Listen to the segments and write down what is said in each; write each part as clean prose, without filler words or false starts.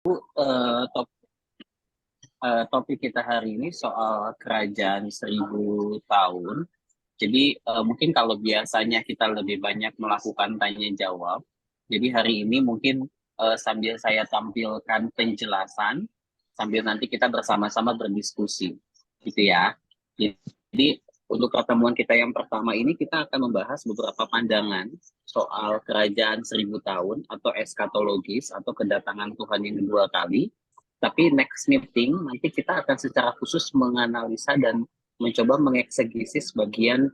top, topik kita hari ini soal kerajaan 1000 tahun. Jadi mungkin kalau biasanya kita lebih banyak melakukan tanya jawab, jadi hari ini mungkin sambil saya tampilkan penjelasan, sambil nanti kita bersama-sama berdiskusi, gitu ya. Jadi untuk pertemuan kita yang pertama ini kita akan membahas beberapa pandangan soal kerajaan 1000 tahun atau eskatologis atau kedatangan Tuhan yang kedua kali. Tapi next meeting nanti kita akan secara khusus menganalisa dan mencoba mengeksegisi bagian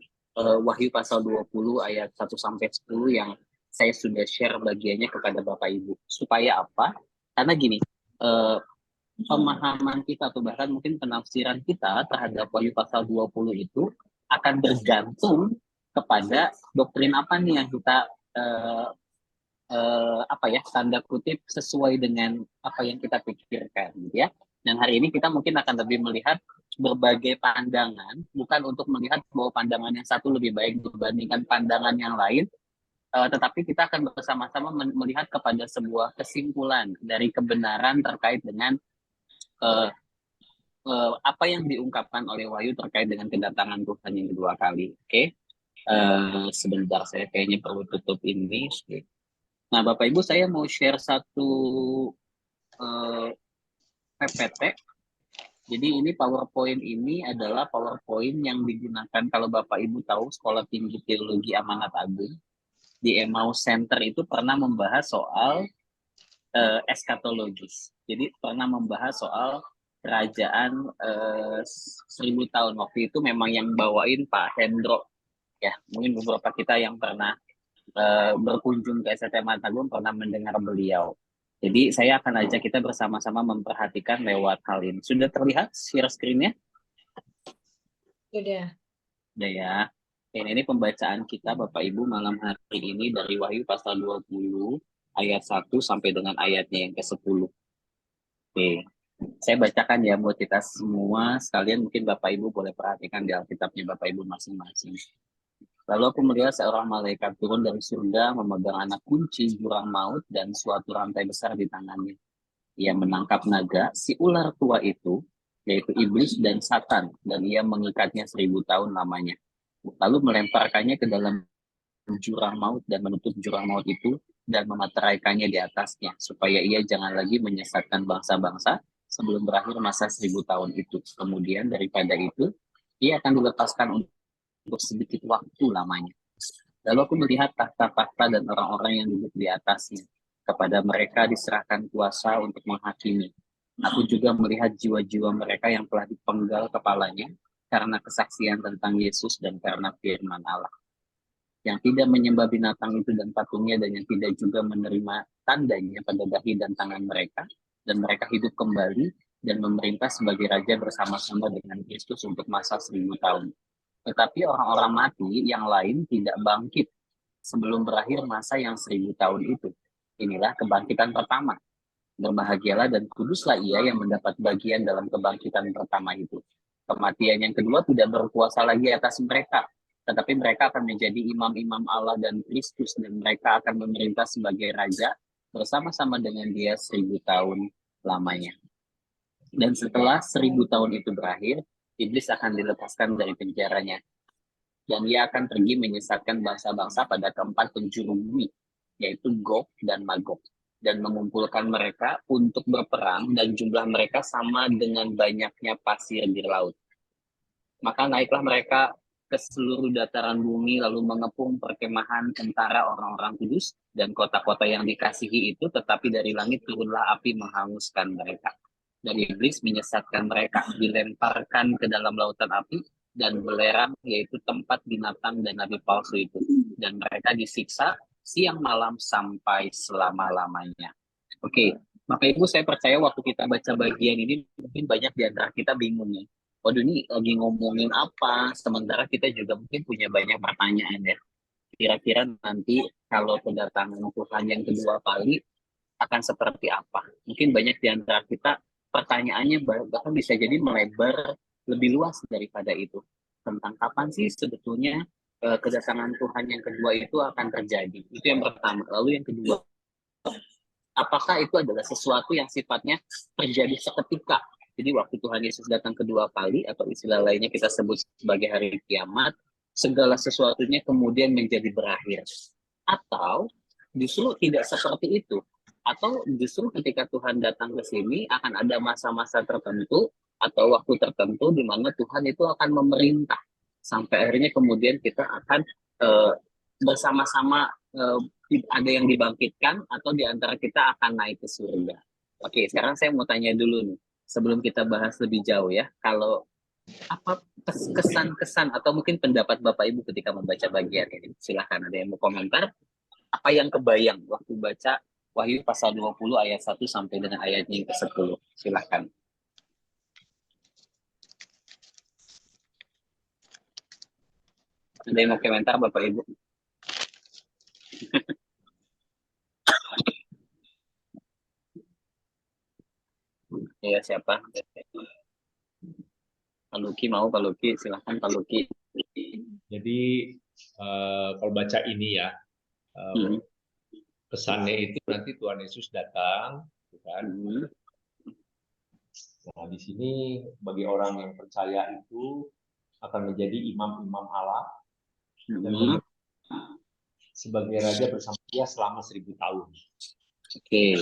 Wahyu pasal 20 ayat 1 sampai 10 yang saya sudah share bagiannya kepada Bapak Ibu. Supaya apa? Karena gini, pemahaman kita atau bahkan mungkin penafsiran kita terhadap Wahyu pasal 20 itu akan bergantung kepada doktrin apa nih yang kita apa ya, tanda kutip sesuai dengan apa yang kita pikirkan, gitu ya. Dan hari ini kita mungkin akan lebih melihat berbagai pandangan, bukan untuk melihat bahwa pandangan yang satu lebih baik dibandingkan pandangan yang lain, tetapi kita akan bersama-sama melihat kepada sebuah kesimpulan dari kebenaran terkait dengan uh, apa yang diungkapkan oleh Wahyu terkait dengan kedatangan Tuhan yang kedua kali. Oke, sebentar saya kayaknya perlu tutup ini. Nah, Bapak Ibu, saya mau share satu PPT. Jadi ini PowerPoint ini adalah PowerPoint yang digunakan kalau Bapak Ibu tahu Sekolah Tinggi Teologi Amanat Agung di Emmaus Center itu pernah membahas soal eskatologis. Jadi pernah membahas soal kerajaan 1000 tahun. Waktu itu memang yang bawain Pak Hendro. Ya, mungkin beberapa kita yang pernah berkunjung ke STM Amanat Agung pernah mendengar beliau. Jadi saya akan ajak kita bersama-sama memperhatikan lewat hal ini. Sudah terlihat share screen-nya? Sudah. Sudah ya. Ini pembacaan kita Bapak Ibu malam hari ini dari Wahyu pasal 20 ayat 1 sampai dengan ayatnya yang ke-10. Oke. Saya bacakan ya buat kita semua sekalian, mungkin Bapak Ibu boleh perhatikan di Alkitabnya Bapak Ibu masing-masing. Lalu aku melihat seorang malaikat turun dari surga memegang anak kunci jurang maut dan suatu rantai besar di tangannya. Ia menangkap naga, si ular tua itu, yaitu iblis dan Satan, dan ia mengikatnya 1000 tahun lamanya. Lalu melemparkannya ke dalam jurang maut dan menutup jurang maut itu dan memateraikannya di atasnya, supaya ia jangan lagi menyesatkan bangsa-bangsa sebelum berakhir masa 1000 tahun itu. Kemudian daripada itu, ia akan dilepaskan untuk sedikit waktu lamanya. Lalu aku melihat tahta-tahta dan orang-orang yang duduk di atasnya. Kepada mereka diserahkan kuasa untuk menghakimi. Aku juga melihat jiwa-jiwa mereka yang telah dipenggal kepalanya karena kesaksian tentang Yesus dan karena firman Allah. Yang tidak menyembah binatang itu dan patungnya, dan yang tidak juga menerima tandanya pada dahi dan tangan mereka. Dan mereka hidup kembali dan memerintah sebagai raja bersama-sama dengan Kristus untuk masa 1000 tahun. Tetapi orang-orang mati yang lain tidak bangkit sebelum berakhir masa yang 1000 tahun itu. Inilah kebangkitan pertama. Berbahagialah dan kuduslah ia yang mendapat bagian dalam kebangkitan pertama itu. Kematian yang kedua tidak berkuasa lagi atas mereka, tetapi mereka akan menjadi imam-imam Allah dan Kristus, dan mereka akan memerintah sebagai raja bersama-sama dengan dia 1000 tahun lamanya. Dan setelah 1000 tahun itu berakhir, iblis akan dilepaskan dari penjaranya, dan ia akan pergi menyesatkan bangsa-bangsa pada keempat penjuru bumi, yaitu Gog dan Magog, dan mengumpulkan mereka untuk berperang, dan jumlah mereka sama dengan banyaknya pasir di laut. Maka naiklah mereka ke seluruh dataran bumi, lalu mengepung perkemahan tentara orang-orang kudus dan kota-kota yang dikasihi itu, tetapi dari langit turunlah api menghanguskan mereka. Dan iblis menyesatkan mereka, dilemparkan ke dalam lautan api dan belerang, yaitu tempat binatang dan nabi palsu itu. Dan mereka disiksa siang malam sampai selama-lamanya. Oke, Bapak Ibu, saya percaya waktu kita baca bagian ini, mungkin banyak di antara kita bingung ya. Waduh, ini lagi ngomongin apa? Sementara kita juga mungkin punya banyak pertanyaan ya. Kira-kira nanti kalau kedatangan Tuhan yang kedua kali akan seperti apa? Mungkin banyak di antara kita pertanyaannya bahkan bisa jadi melebar lebih luas daripada itu. Tentang kapan sih sebetulnya kedatangan Tuhan yang kedua itu akan terjadi? Itu yang pertama. Lalu yang kedua, apakah itu adalah sesuatu yang sifatnya terjadi seketika. Jadi waktu Tuhan Yesus datang kedua kali, atau istilah lainnya kita sebut sebagai hari kiamat, segala sesuatunya kemudian menjadi berakhir. Atau justru tidak seperti itu. Atau justru ketika Tuhan datang ke sini akan ada masa-masa tertentu atau waktu tertentu di mana Tuhan itu akan memerintah. Sampai akhirnya kemudian kita akan bersama-sama ada yang dibangkitkan atau di antara kita akan naik ke surga. Oke, sekarang saya mau tanya dulu nih, sebelum kita bahas lebih jauh ya, kalau apa kesan-kesan atau mungkin pendapat Bapak Ibu ketika membaca bagian ini? Silahkan, ada yang mau komentar? Apa yang kebayang waktu baca Wahyu pasal 20 ayat 1 sampai dengan ayatnya yang ke-10? Silahkan. Ada yang mau komentar Bapak Ibu? Ya, siapa? Pak Luki mau, Pak Luki, silahkan Pak Luki. Jadi kalau baca ini ya, pesannya itu nanti Tuhan Yesus datang, kan? Nah, di sini bagi orang yang percaya itu akan menjadi imam-imam Allah dan sebagai raja bersama dia selama 1000 tahun. Oke.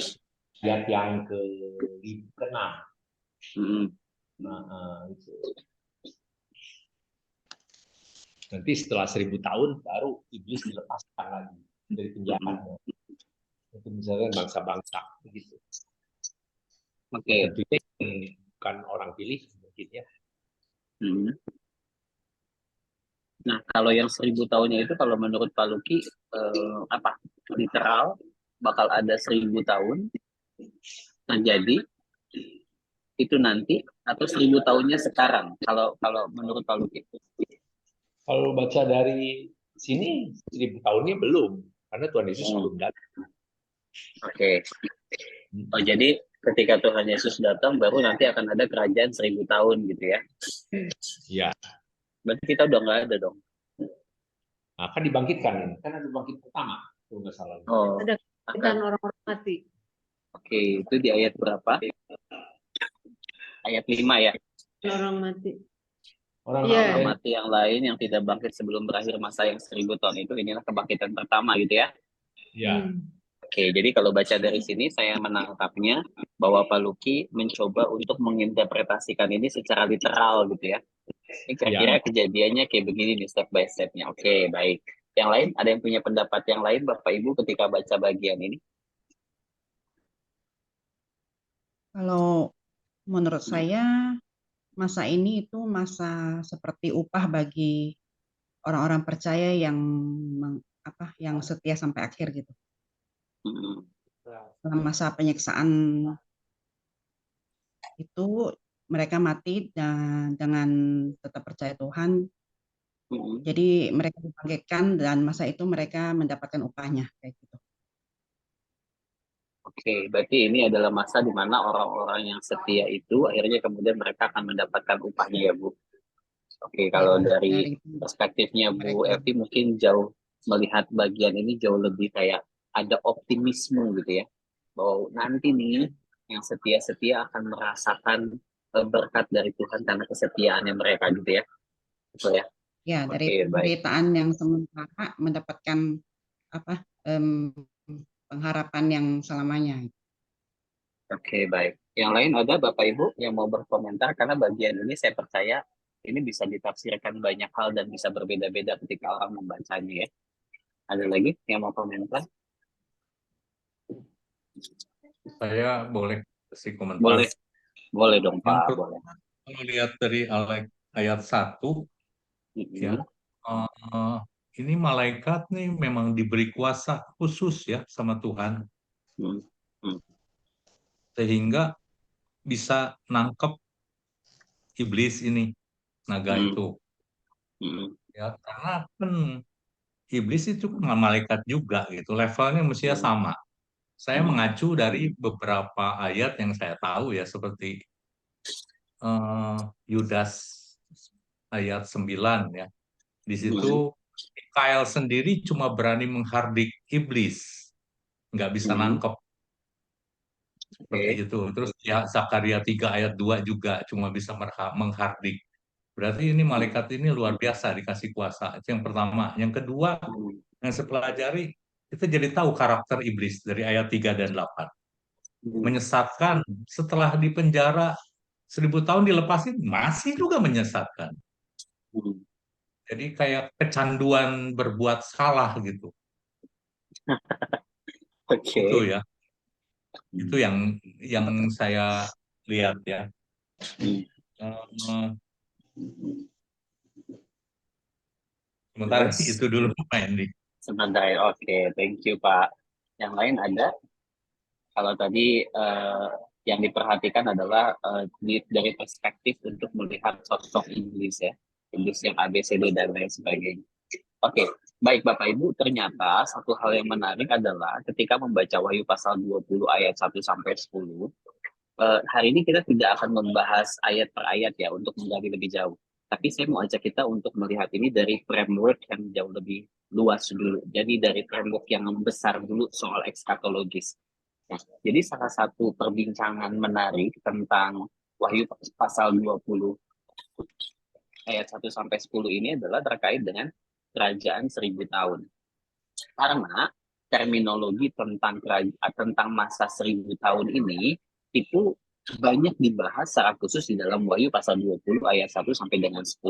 Ayat yang ke-6. Nah, itu. Nanti setelah 1000 tahun baru iblis dilepaskan lagi dari penjaranya. Itu misalnya bangsa-bangsa begitu. Oke. Bukan orang pilih mungkin ya. Nah, kalau yang 1000 tahunnya itu kalau menurut Pak Luki apa? Literal bakal ada 1000 tahun terjadi itu nanti atau 1000 tahunnya sekarang kalau menurut Pak Luki? Kalau baca dari sini 1000 tahunnya belum, karena Tuhan Yesus belum datang. Oke. Oh, jadi ketika Tuhan Yesus datang baru nanti akan ada kerajaan 1000 tahun gitu ya? Iya. Berarti kita udah nggak ada dong? Nah, kan dibangkitkan ini, kan ada bangkit pertama, kalau nggak salah. Oh, ada kebangkitan orang-orang mati. Oke, itu di ayat berapa? Ayat 5 ya? Orang mati. Orang mati yang lain yang tidak bangkit sebelum berakhir masa yang 1000 tahun itu, inilah kebangkitan pertama gitu ya? Iya. Oke, jadi kalau baca dari sini saya menangkapnya bahwa Pak Luki mencoba untuk menginterpretasikan ini secara literal gitu ya. Ini kira-kira kejadiannya kayak begini nih step by step-nya. Oke, baik. Yang lain, ada yang punya pendapat yang lain Bapak Ibu ketika baca bagian ini? Kalau menurut saya masa ini itu masa seperti upah bagi orang-orang percaya yang yang setia sampai akhir gitu. Dalam masa penyiksaan itu mereka mati dan dengan tetap percaya Tuhan. Jadi mereka dibangkitkan dan masa itu mereka mendapatkan upahnya kayak gitu. Oke, berarti ini adalah masa di mana orang-orang yang setia itu akhirnya kemudian mereka akan mendapatkan upahnya ya Bu. Oke, kalau dari perspektifnya Bu Evi mungkin jauh melihat bagian ini jauh lebih kayak ada optimisme gitu ya. Bahwa nanti nih yang setia-setia akan merasakan berkat dari Tuhan karena kesetiaannya mereka gitu ya. Betul ya? Ya, dari penderitaan yang sementara mendapatkan pengharapan yang selamanya. Oke, baik. Yang lain ada Bapak Ibu yang mau berkomentar karena bagian ini saya percaya ini bisa ditafsirkan banyak hal dan bisa berbeda-beda ketika orang membacanya ya. Ada lagi yang mau komentar? Saya boleh kasih komentar? Boleh. Boleh dong Pak, boleh. Kalau lihat dari ayat 1, ya, ini malaikat nih memang diberi kuasa khusus ya sama Tuhan. Sehingga bisa nangkep iblis ini, naga itu. Ya, karena kan iblis itu kan malaikat juga gitu, levelnya mestinya sama. Saya mengacu dari beberapa ayat yang saya tahu ya, seperti Yudas ayat 9 ya. Di situ Mikael sendiri cuma berani menghardik iblis, nggak bisa nangkep. seperti Oke. itu. Terus ya Zakaria 3 ayat 2 juga cuma bisa menghardik. Berarti ini malaikat ini luar biasa dikasih kuasa. Itu yang pertama. Yang kedua, Hmm. yang saya pelajari, kita jadi tahu karakter iblis dari ayat 3 dan 8. Hmm. Menyesatkan, setelah di penjara 1000 tahun dilepasin, masih juga menyesatkan. Hmm. Jadi kayak kecanduan berbuat salah gitu. Itu Oke. ya, itu yang saya lihat ya. Hmm. Eh, Sementara Terus itu dulu Pak Hendy. sebentar ya. Oke, thank you Pak. Yang lain ada? Kalau tadi yang diperhatikan adalah dari perspektif untuk melihat sosok iblis ya, iblis yang ABCD dan lain sebagainya. Oke, baik Bapak Ibu, ternyata satu hal yang menarik adalah ketika membaca Wahyu pasal 20 ayat 1 sampai 10, hari ini kita tidak akan membahas ayat per ayat ya untuk menggali lebih jauh. Tapi saya mau ajak kita untuk melihat ini dari framework yang jauh lebih luas dulu. Jadi dari framework yang besar dulu soal ekskatologis. Nah, jadi salah satu perbincangan menarik tentang Wahyu pasal 20 ayat 1 sampai 10 ini adalah terkait dengan kerajaan 1000 tahun. Karena terminologi tentang masa 1000 tahun ini itu banyak dibahas secara khusus di dalam Wahyu pasal 20 ayat 1 sampai dengan 10.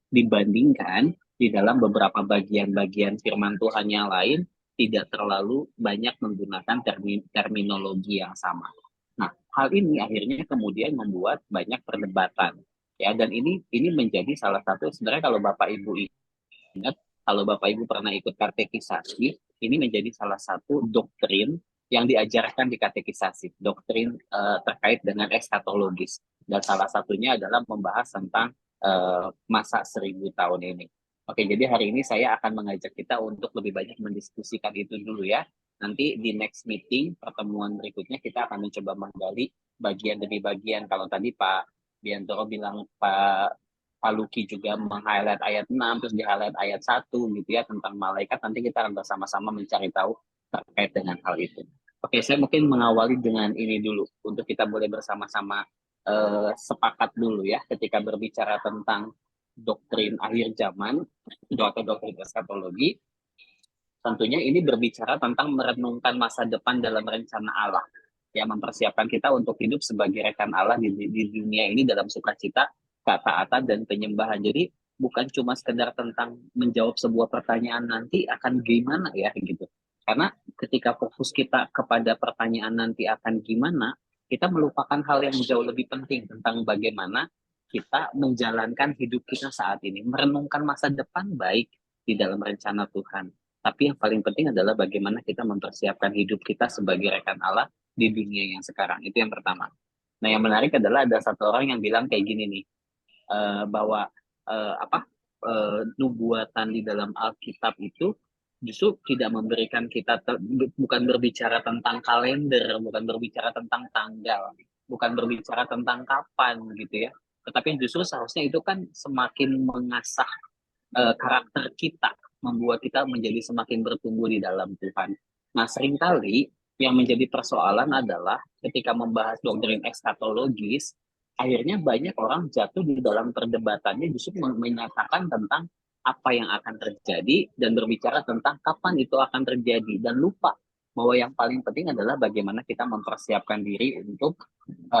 Dibandingkan di dalam beberapa bagian-bagian firman Tuhan yang lain tidak terlalu banyak menggunakan terminologi yang sama. Nah, hal ini akhirnya kemudian membuat banyak perdebatan. Ya, dan ini menjadi salah satu sebenarnya kalau Bapak Ibu ingat, kalau Bapak Ibu pernah ikut katekisasi, ini menjadi salah satu doktrin yang diajarkan di katekisasi, doktrin terkait dengan eskatologis. Dan salah satunya adalah membahas tentang masa 1000 tahun ini. Oke, jadi hari ini saya akan mengajak kita untuk lebih banyak mendiskusikan itu dulu ya. Nanti di next meeting, pertemuan berikutnya kita akan mencoba menggali bagian demi bagian. Kalau tadi Pak Biantoro bilang Pak Luki juga meng-highlight ayat 6, terus di-highlight ayat 1 gitu ya, tentang malaikat. Nanti kita akan bersama-sama mencari tahu terkait dengan hal itu. Oke, saya mungkin mengawali dengan ini dulu, untuk kita boleh bersama-sama sepakat dulu ya, ketika berbicara tentang doktrin akhir zaman, atau doktrin eskatologi, tentunya ini berbicara tentang merenungkan masa depan dalam rencana Allah, yang mempersiapkan kita untuk hidup sebagai rekan Allah di dunia ini dalam sukacita, ketaatan, dan penyembahan. Jadi bukan cuma sekedar tentang menjawab sebuah pertanyaan nanti akan gimana ya gitu. Karena ketika fokus kita kepada pertanyaan nanti akan gimana, kita melupakan hal yang jauh lebih penting tentang bagaimana kita menjalankan hidup kita saat ini. Merenungkan masa depan baik di dalam rencana Tuhan. Tapi yang paling penting adalah bagaimana kita mempersiapkan hidup kita sebagai rekan Allah di dunia yang sekarang. Itu yang pertama. Nah, yang menarik adalah ada satu orang yang bilang kayak gini nih, bahwa nubuatan di dalam Alkitab itu justru tidak memberikan kita, bukan berbicara tentang kalender, bukan berbicara tentang tanggal, bukan berbicara tentang kapan gitu ya. Tetapi justru seharusnya itu kan semakin mengasah karakter kita, membuat kita menjadi semakin bertumbuh di dalam Tuhan. Nah, seringkali yang menjadi persoalan adalah ketika membahas doktrin eskatologis, akhirnya banyak orang jatuh di dalam perdebatannya justru menyatakan tentang apa yang akan terjadi dan berbicara tentang kapan itu akan terjadi, dan lupa bahwa yang paling penting adalah bagaimana kita mempersiapkan diri untuk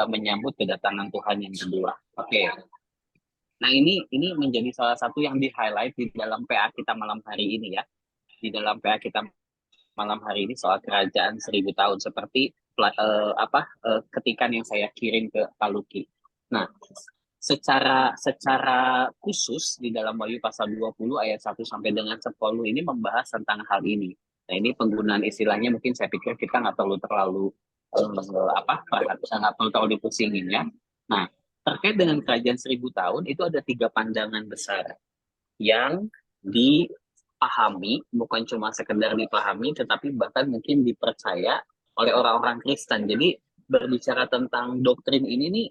menyambut kedatangan Tuhan yang kedua. Oke. Nah, ini menjadi salah satu yang di-highlight di dalam PA kita malam hari ini ya. Di dalam PA kita malam hari ini soal kerajaan 1000 tahun, seperti ketikan yang saya kirim ke Pak Luki. Nah, secara khusus di dalam Wahyu pasal 20 ayat 1 sampai dengan 10 ini membahas tentang hal ini. Nah, ini penggunaan istilahnya mungkin saya pikir kita nggak terlalu nggak terlalu dipusingin ya. Nah, terkait dengan kerajaan 1000 tahun itu ada 3 pandangan besar yang dipahami, bukan cuma sekedar dipahami, tetapi bahkan mungkin dipercaya oleh orang-orang Kristen. Jadi berbicara tentang doktrin ini nih,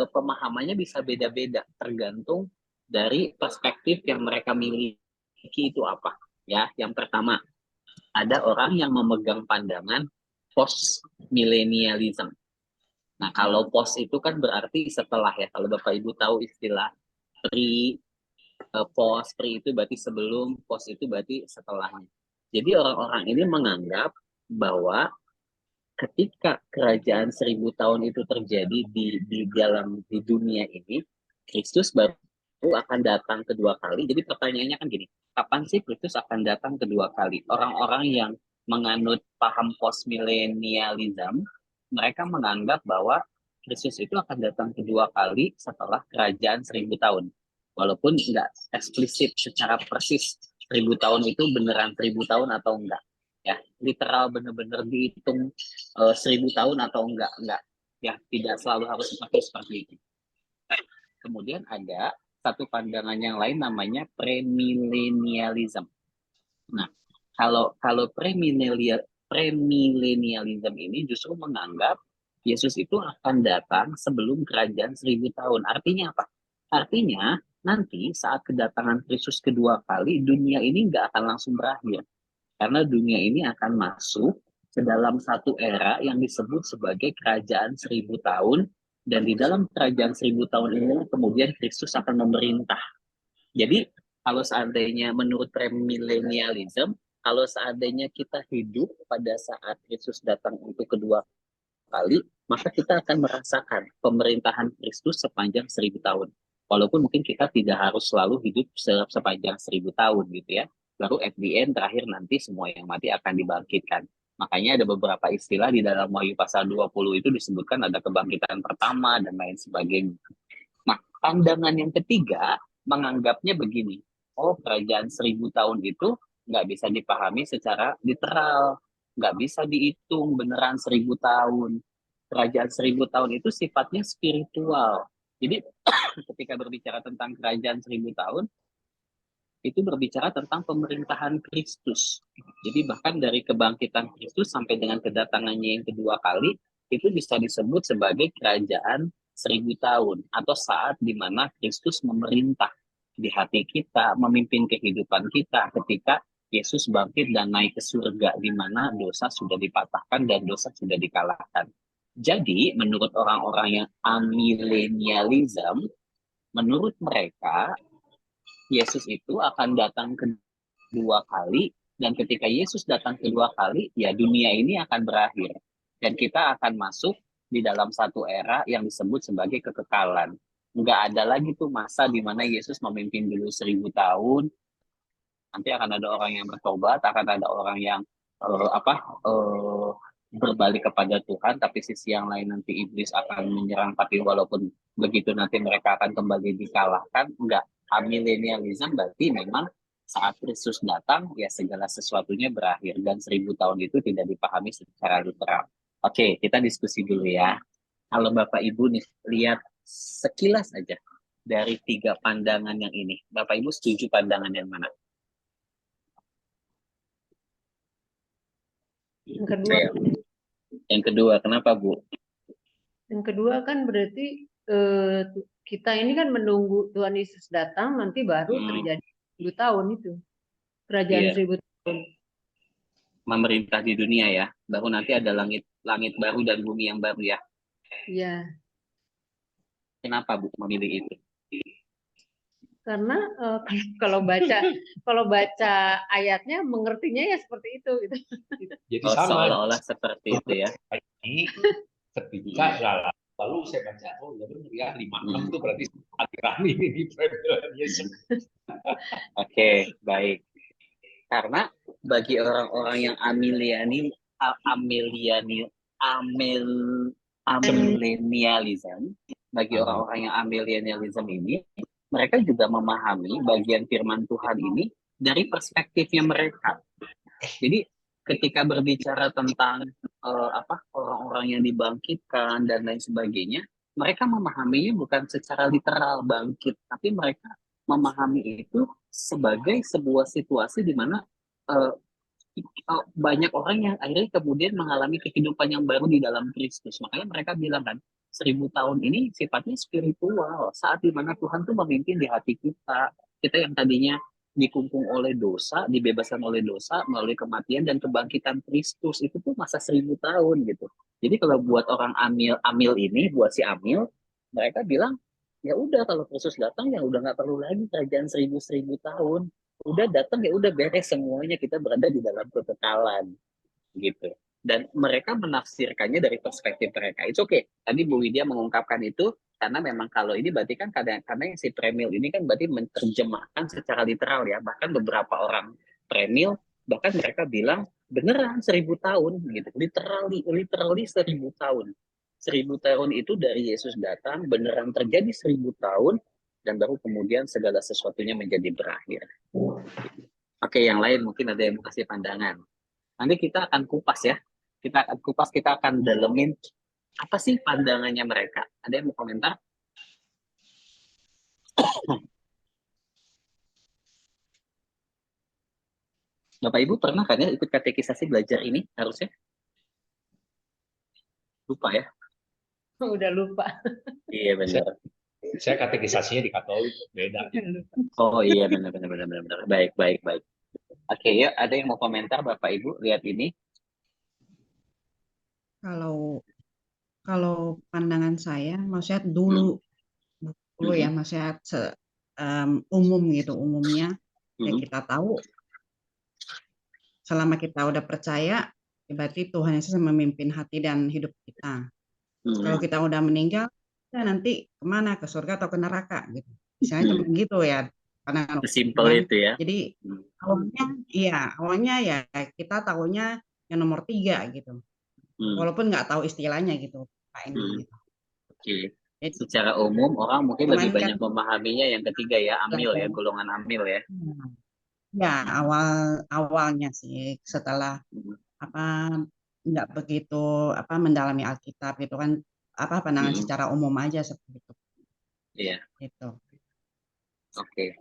pemahamannya bisa beda-beda tergantung dari perspektif yang mereka miliki itu apa. Ya, yang pertama, ada orang yang memegang pandangan post millennialism. Nah, kalau pos itu kan berarti setelah ya. Kalau Bapak Ibu tahu istilah pre, pos, pre itu berarti sebelum, pos itu berarti setelahnya. Jadi orang-orang ini menganggap bahwa ketika kerajaan 1000 tahun itu terjadi di dunia ini, Kristus baru akan datang kedua kali. Jadi pertanyaannya kan gini, kapan sih Kristus akan datang kedua kali? Orang-orang yang menganut paham postmillennialism, mereka menganggap bahwa Kristus itu akan datang kedua kali setelah kerajaan 1000 tahun. Walaupun nggak eksplisit secara persis 1000 tahun itu beneran 1000 tahun atau enggak. Ya, literal bener-bener dihitung 1000 tahun atau enggak. Ya, tidak selalu harus seperti itu. Kemudian ada satu pandangan yang lain namanya premillennialism. Nah, kalau premillennialism ini justru menganggap Yesus itu akan datang sebelum kerajaan 1000 tahun. Artinya apa? Artinya nanti saat kedatangan Kristus kedua kali, dunia ini nggak akan langsung berakhir. Karena dunia ini akan masuk ke dalam satu era yang disebut sebagai kerajaan 1000 tahun. Dan di dalam kerajaan 1000 tahun ini kemudian Kristus akan memerintah. Jadi kalau seandainya menurut premillennialism, kalau seandainya kita hidup pada saat Kristus datang untuk kedua kali, maka kita akan merasakan pemerintahan Kristus sepanjang 1000 tahun. Walaupun mungkin kita tidak harus selalu hidup sepanjang 1000 tahun gitu ya. Baru at the end terakhir nanti semua yang mati akan dibangkitkan. Makanya ada beberapa istilah di dalam Wahyu pasal 20 itu disebutkan ada kebangkitan pertama dan lain sebagainya. Nah, pandangan yang ketiga menganggapnya begini. Oh, kerajaan 1000 tahun itu nggak bisa dipahami secara literal. Nggak bisa dihitung beneran 1000 tahun. Kerajaan 1000 tahun itu sifatnya spiritual. Jadi ketika berbicara tentang kerajaan 1000 tahun, itu berbicara tentang pemerintahan Kristus. Jadi bahkan dari kebangkitan Kristus sampai dengan kedatangannya yang kedua kali, itu bisa disebut sebagai kerajaan 1000 tahun. Atau saat di mana Kristus memerintah di hati kita, memimpin kehidupan kita ketika Yesus bangkit dan naik ke surga, di mana dosa sudah dipatahkan dan dosa sudah dikalahkan. Jadi menurut orang-orang yang amillennialism, menurut mereka Yesus itu akan datang kedua kali, dan ketika Yesus datang kedua kali, ya dunia ini akan berakhir. Dan kita akan masuk di dalam satu era yang disebut sebagai kekekalan. Nggak ada lagi tuh masa di mana Yesus memimpin dulu 1000 tahun, nanti akan ada orang yang bertobat, akan ada orang yang berbalik kepada Tuhan, tapi sisi yang lain nanti iblis akan menyerang, tapi walaupun begitu nanti mereka akan kembali dikalahkan. Enggak, amillennialism berarti memang saat Kristus datang ya segala sesuatunya berakhir dan 1000 tahun itu tidak dipahami secara literal. Oke, kita diskusi dulu ya. Kalau Bapak Ibu nih lihat sekilas aja dari 3 pandangan yang ini, Bapak Ibu setuju pandangan yang mana? Yang kedua. Yang kedua, kenapa Bu? Yang kedua kan berarti kita ini kan menunggu Tuhan Yesus datang, nanti baru terjadi 1000 tahun itu. Kerajaan 1000 tahun. Memerintah di dunia ya. Baru nanti ada langit baru dan bumi yang baru ya. Iya. Kenapa Bu memilih itu? Karena kalau baca ayatnya mengertinya ya seperti itu gitu. Jadi sama. Seolah-olah seperti itu ya. Ini ketika lalu saya baca, oh ya benar ya 56 itu berarti akhirani ini Yesus. Oke, baik. Karena bagi orang-orang yang amillennialism, bagi orang-orang yang amillennialism ini, mereka juga memahami bagian firman Tuhan ini dari perspektifnya mereka. Jadi ketika berbicara tentang orang-orang yang dibangkitkan dan lain sebagainya, mereka memahaminya bukan secara literal bangkit, tapi mereka memahami itu sebagai sebuah situasi di mana banyak orang yang akhirnya kemudian mengalami kehidupan yang baru di dalam Kristus. Makanya mereka bilang kan, 1000 tahun ini sifatnya spiritual. Saat dimana Tuhan tuh memimpin di hati kita. Kita yang tadinya dikungkung oleh dosa, dibebaskan oleh dosa melalui kematian dan kebangkitan Kristus. Itu tuh masa 1000 tahun gitu. Jadi kalau buat orang Amil ini, buat si Amil, mereka bilang, ya udah kalau Kristus datang ya udah nggak perlu lagi kerajaan 1000 tahun. Udah datang ya udah beres semuanya, kita berada di dalam kekekalan gitu. Dan mereka menafsirkannya dari perspektif mereka. Itu oke. Tadi Bu Widya mengungkapkan itu karena memang kalau ini berarti kan karena yang si premil ini kan berarti menerjemahkan secara literal ya. Bahkan beberapa orang premil bahkan mereka bilang beneran 1000 tahun gitu. Literally 1000 tahun. 1000 tahun itu dari Yesus datang beneran terjadi 1000 tahun dan baru kemudian segala sesuatunya menjadi berakhir. Oke, yang lain mungkin ada yang mau kasih pandangan. Nanti kita akan kupas ya. Kita akan dalemin apa sih pandangannya mereka. Ada yang mau komentar? Bapak Ibu pernah kan ya ikut katekisasi belajar ini harusnya? Lupa ya? Udah lupa. Iya benar. Saya katekisasinya di Katolik, beda. Oh iya benar. Baik. Oke, ya ada yang mau komentar Bapak Ibu lihat ini? Kalau pandangan saya, maksudnya dulu ya, maksudnya umum gitu, umumnya ya kita tahu selama kita udah percaya, berarti Tuhan Yesus memimpin hati dan hidup kita. Kalau kita udah meninggal, ya nanti kemana, ke surga atau ke neraka gitu. Misalnya cuma gitu ya. Simpel itu ya. Jadi awalnya ya kita tahunya yang nomor 3 gitu. Walaupun nggak tahu istilahnya gitu. Gitu. Oke. Secara umum orang mungkin lebih banyak memahaminya yang ketiga ya, Amil ya, golongan Amil ya. Ya awalnya sih setelah nggak begitu mendalami Alkitab gitu kan, pandangan secara umum aja seperti itu. Iya. Gitu. Oke.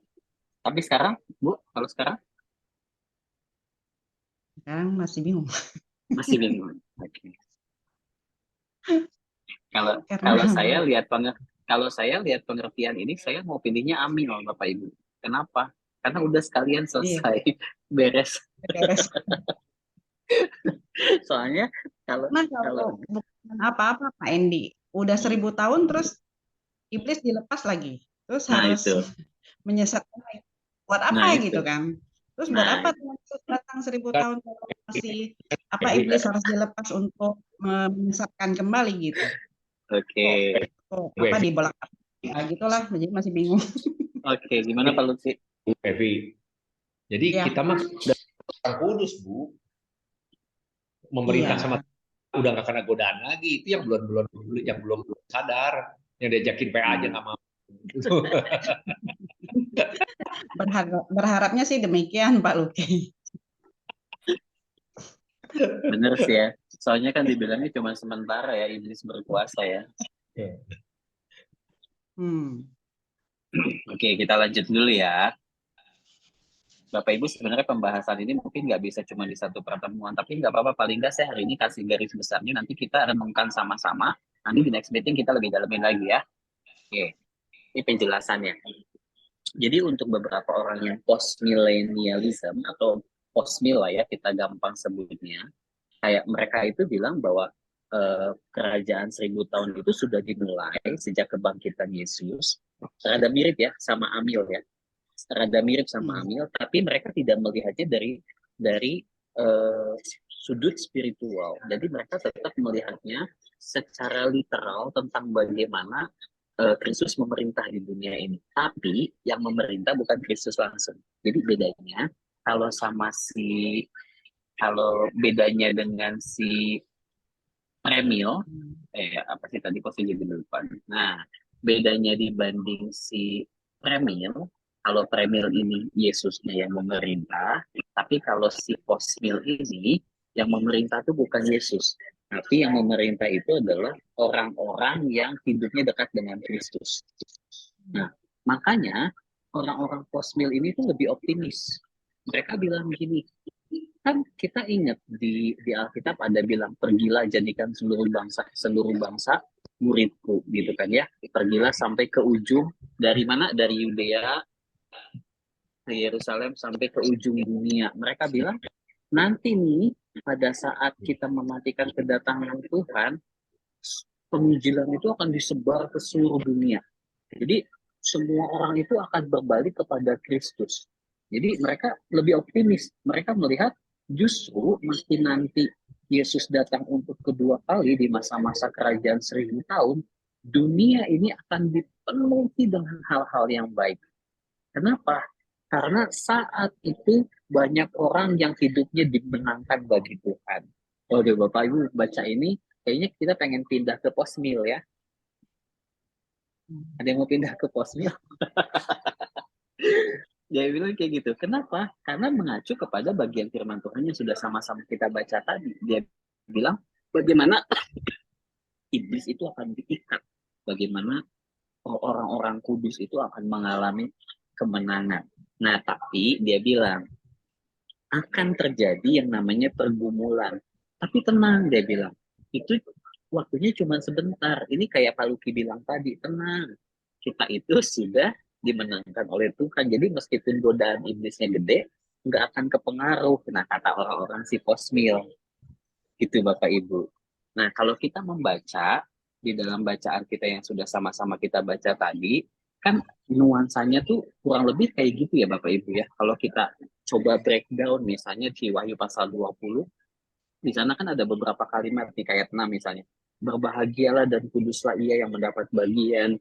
Tapi sekarang, Bu, kalau sekarang? Sekarang masih bingung. Masih bingung. Oke. Kalau saya lihat pengertian ini, saya mau pilihnya Amil, Bapak Ibu. Kenapa? Karena udah sekalian selesai, beres. Soalnya kalau bukan apa-apa Pak Endi, udah 1000 tahun terus iblis dilepas lagi, terus harus menyesatkan buat apa gitu kan? Terus buat apa Tuhan datang 1000 tahun kalau masih iblis harus dilepas untuk menyesatkan kembali gitu? Oke. Dibolak gitulah, jadi masih bingung. Oke, gimana Pak Lutfi? Bu Evi. Jadi kita mah orang kudus, Bu. Memerintah sama udah nggak kena godaan lagi. Itu yang belum sadar, yang diajakin PA aja nggak mau. Berharapnya sih demikian Pak Luki. Bener sih ya. Soalnya kan dibilangnya cuma sementara ya, iblis berkuasa ya. Oke, kita lanjut dulu ya. Bapak Ibu, sebenarnya pembahasan ini mungkin nggak bisa cuma di satu pertemuan, tapi nggak apa-apa, paling nggak saya hari ini kasih garis besarnya, nanti kita renungkan sama-sama, nanti di next meeting kita lebih dalamin lagi ya. Oke, ini penjelasannya. Jadi untuk beberapa orang yang post-millennialism atau post-mil lah ya, kita gampang sebutnya, kayak mereka itu bilang bahwa kerajaan 1000 tahun itu sudah dimulai sejak kebangkitan Yesus. Rada mirip ya sama Amil ya. Tapi mereka tidak melihatnya dari sudut spiritual. Jadi mereka tetap melihatnya secara literal tentang bagaimana Kristus memerintah di dunia ini. Tapi yang memerintah bukan Kristus langsung. Jadi bedanya kalau bedanya dengan si premil, apa sih tadi kok saya jadi lupa. Nah, bedanya dibanding si premil, kalau premil ini Yesusnya yang memerintah, tapi kalau si postmil ini yang memerintah itu bukan Yesus, tapi yang memerintah itu adalah orang-orang yang hidupnya dekat dengan Kristus. Nah, makanya orang-orang postmil ini tuh lebih optimis. Mereka bilang begini, kan kita ingat di Alkitab ada bilang pergilah jadikan seluruh bangsa muridku gitu kan ya, pergilah sampai ke ujung dari mana, dari Yudea ke Yerusalem sampai ke ujung dunia. Mereka bilang, nanti nih pada saat kita mematikan kedatangan Tuhan, penginjilan itu akan disebar ke seluruh dunia. Jadi semua orang itu akan berbalik kepada Kristus. Jadi mereka lebih optimis. Mereka melihat justru makin nanti Yesus datang untuk kedua kali di masa-masa kerajaan 1000 tahun, dunia ini akan dipenuhi dengan hal-hal yang baik. Kenapa? Karena saat itu banyak orang yang hidupnya dimenangkan bagi Tuhan. Oke, Bapak Ibu baca ini, kayaknya kita pengen pindah ke Posmil ya. Ada yang mau pindah ke Posmil? Dia bilang kayak gitu. Kenapa? Karena mengacu kepada bagian firman Tuhan yang sudah sama-sama kita baca tadi. Dia bilang bagaimana iblis itu akan diikat. Bagaimana orang-orang kudus itu akan mengalami kemenangan. Nah, tapi dia bilang akan terjadi yang namanya pergumulan. Tapi tenang, dia bilang. Itu waktunya cuma sebentar. Ini kayak Pak Luki bilang tadi, tenang. Kita itu sudah dimenangkan oleh Tuhan. Jadi meskipun godaan iblisnya gede, nggak akan kepengaruh. Nah, kata orang-orang si Posmil. Gitu Bapak Ibu. Nah, kalau kita membaca, di dalam bacaan kita yang sudah sama-sama kita baca tadi, kan nuansanya tuh kurang lebih kayak gitu ya Bapak Ibu ya. Kalau kita coba breakdown misalnya di Wahyu pasal 20, di sana kan ada beberapa kalimat di ayat 6 misalnya. Berbahagialah dan kuduslah ia yang mendapat bagian.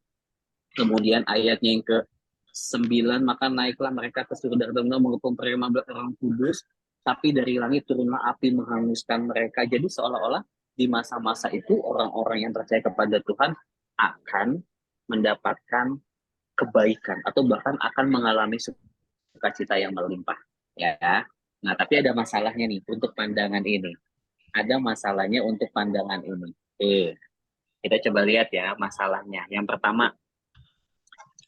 Kemudian ayatnya yang ke-9, maka naiklah mereka ke surga dan menghukum perima orang kudus, tapi dari langit turunlah api menghanguskan mereka. Jadi seolah-olah di masa-masa itu orang-orang yang percaya kepada Tuhan akan mendapatkan kebaikan atau bahkan akan mengalami sukacita yang melimpah ya. Nah, tapi ada masalahnya nih untuk pandangan ini. Ada masalahnya untuk pandangan ini. Kita coba lihat ya masalahnya. Yang pertama,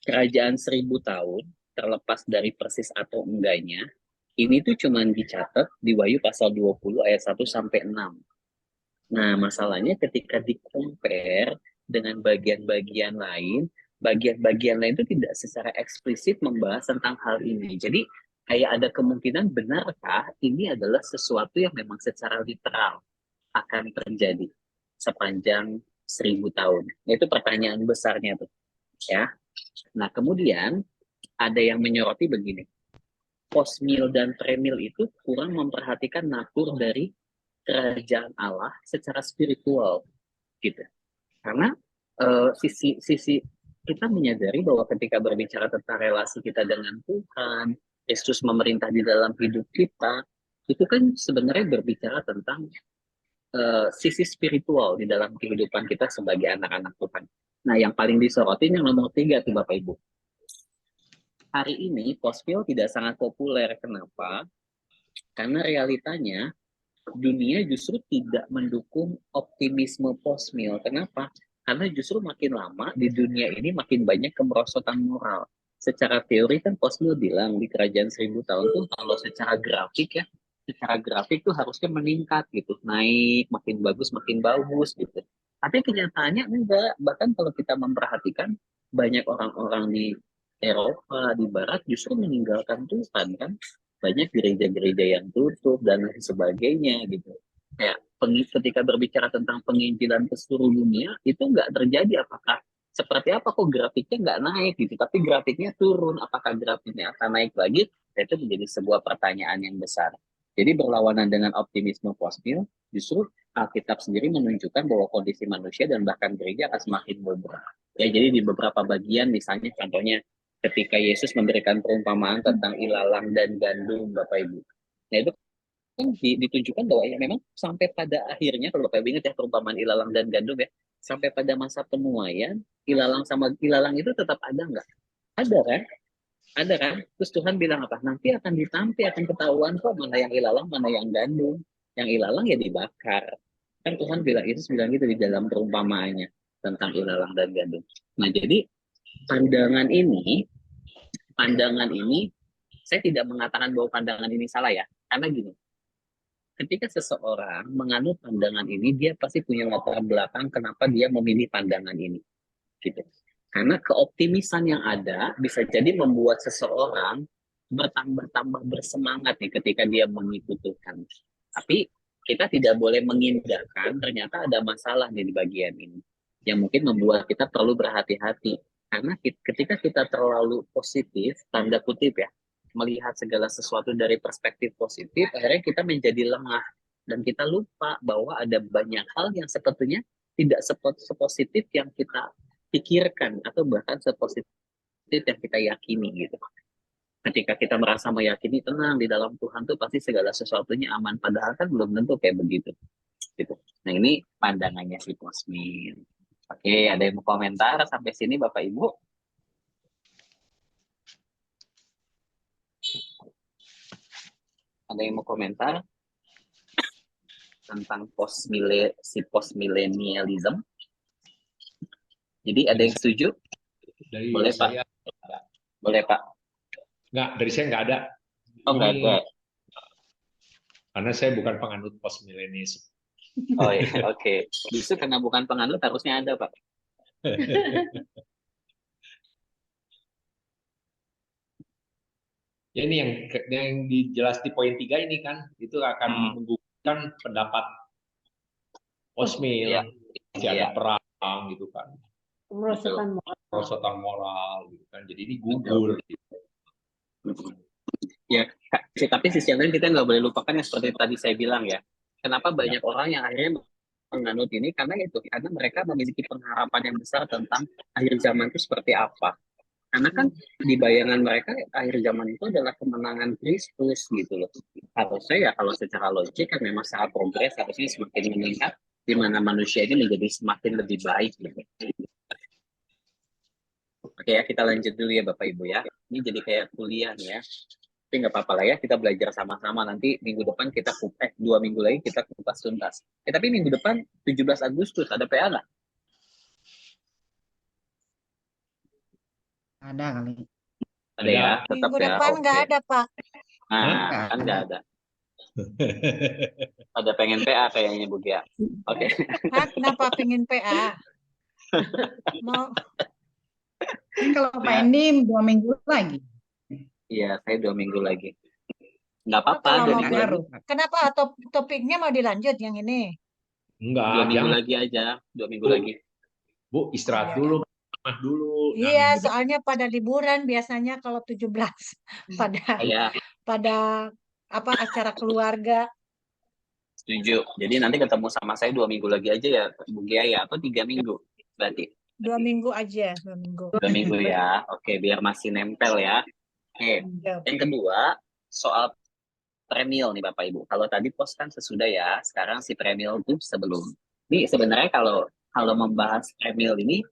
kerajaan 1000 tahun terlepas dari persis atau enggaknya, ini tuh cuma dicatat di Wahyu pasal 20 ayat 1 sampai 6. Nah, masalahnya ketika di-compare dengan bagian-bagian lain itu tidak secara eksplisit membahas tentang hal ini. Jadi kayak ada kemungkinan benarkah ini adalah sesuatu yang memang secara literal akan terjadi sepanjang 1000 tahun. Itu pertanyaan besarnya tuh, ya. Nah, kemudian ada yang menyoroti begini. Posmil dan premil itu kurang memperhatikan natur dari kerajaan Allah secara spiritual gitu. Karena sisi kita menyadari bahwa ketika berbicara tentang relasi kita dengan Tuhan, Kristus memerintah di dalam hidup kita, itu kan sebenarnya berbicara tentang sisi spiritual di dalam kehidupan kita sebagai anak-anak Tuhan. Nah, yang paling disorotin yang nomor 3 tuh Bapak Ibu. Hari ini Posmil tidak sangat populer. Kenapa? Karena realitanya dunia justru tidak mendukung optimisme Posmil. Kenapa? Karena justru makin lama di dunia ini makin banyak kemerosotan moral. Secara teori kan Posmil bilang di kerajaan 1000 tahun tuh kalau secara grafik ya, secara grafik tuh harusnya meningkat gitu, naik, makin bagus gitu. Tapi kenyataannya enggak. Bahkan kalau kita memperhatikan banyak orang-orang di Eropa, di Barat justru meninggalkan Tuhan kan. Banyak gereja-gereja yang tutup dan lain sebagainya gitu. Kayak ketika berbicara tentang penginjilan ke seluruh dunia itu nggak terjadi. Apakah seperti apa kok grafiknya nggak naik gitu, tapi grafiknya turun. Apakah grafiknya akan naik lagi? Itu menjadi sebuah pertanyaan yang besar. Jadi berlawanan dengan optimisme Posmil, justru Alkitab sendiri menunjukkan bahwa kondisi manusia dan bahkan gereja akan semakin bobrok. Ya, jadi di beberapa bagian misalnya contohnya ketika Yesus memberikan perumpamaan tentang ilalang dan gandum, Bapak Ibu. Nah, itu kan ditunjukkan bahwa ya memang sampai pada akhirnya, kalau Bapak Ibu ingat ya perumpamaan ilalang dan gandum ya, sampai pada masa penuaian, ilalang itu tetap ada nggak? Ada kan? Ada kan? Terus Tuhan bilang apa? Nanti akan akan ketahuan kok mana yang ilalang, mana yang gandum. Yang ilalang ya dibakar. Kan Tuhan bilang, Yesus bilang gitu di dalam perumpamaannya tentang ilalang dan gandum. Nah, jadi pandangan ini, saya tidak mengatakan bahwa pandangan ini salah ya. Karena gini, ketika seseorang menganut pandangan ini, dia pasti punya latar belakang kenapa dia memilih pandangan ini. Gitu. Karena keoptimisan yang ada bisa jadi membuat seseorang bertambah-tambah bersemangat nih ketika dia mengikuti Tuhan. Tapi kita tidak boleh mengindahkan ternyata ada masalah nih di bagian ini yang mungkin membuat kita perlu berhati-hati. Karena ketika kita terlalu positif, tanda kutip ya, melihat segala sesuatu dari perspektif positif, akhirnya kita menjadi lengah dan kita lupa bahwa ada banyak hal yang sebetulnya tidak sepositif yang kita pikirkan atau bahkan sepositif yang kita yakini gitu. Ketika kita merasa meyakini tenang di dalam Tuhan tuh pasti segala sesuatunya aman, padahal kan belum tentu kayak begitu gitu. Nah ini pandangannya si Posmin. Oke, ada yang mau komentar sampai sini Bapak Ibu? Ada yang mau komentar tentang post-millennialism? Jadi ada yang setuju? Dari Boleh saya, Pak? Boleh Pak? Enggak, dari saya nggak ada. Oh nggak ada. Karena saya bukan penganut postmillennialism. Oh iya, oke. Justru karena bukan penganut harusnya ada Pak. Ya, ini yang dijelas di poin 3 ini kan, itu akan menggugurkan pendapat postmil, masih ada perang gitu kan. Kemerosotan moral gitu kan. Jadi ini gugur. Ya, tapi sisi yang lain kita nggak boleh lupakan yang seperti tadi saya bilang ya. Kenapa banyak orang yang akhirnya menganut ini karena mereka memiliki pengharapan yang besar tentang akhir zaman itu seperti apa. Karena kan di bayangan mereka akhir zaman itu adalah kemenangan Kristus gitu loh. Harusnya ya kalau secara logik kan memang sangat progres, harusnya semakin meningkat di mana manusia ini menjadi semakin lebih baik gitu. Oke ya, kita lanjut dulu ya Bapak Ibu ya. Ini jadi kayak kuliah nih ya. Tapi nggak apa-apa lah ya, kita belajar sama-sama. Nanti minggu depan 2 minggu lagi kita kupas tuntas. Tapi minggu depan 17 Agustus ada PA nggak? Ada kali. Ada ya, tetap Minggu ya. depan nggak ada, Pak. Nah, kan nggak ada. Ada pengen PA kayaknya Bu Gia. Oke. Hah, kenapa pengen PA? Mau Kan kalau Pak Endi 2 minggu lagi. Iya, saya 2 minggu lagi. Nggak apa-apa, kalau 2 mau minggu lagi. kenapa topiknya mau dilanjut yang ini? 2 Enggak, minggu jangan. lagi aja, 2 minggu lagi. Bu, istirahat dulu, mah dulu. Iya, soalnya pada liburan biasanya kalau 17 Iya, pada acara keluarga. setuju. Jadi nanti ketemu sama saya 2 minggu lagi aja ya, Bu Gia ya, atau 3 minggu berarti. 2 minggu aja, 2 minggu. 2 minggu ya, oke, biar masih nempel ya. Oke, yang kedua soal premil nih Bapak Ibu. Kalau tadi pos kan sesudah ya, sekarang si premil itu sebelum. Ini sebenarnya kalau membahas premil ini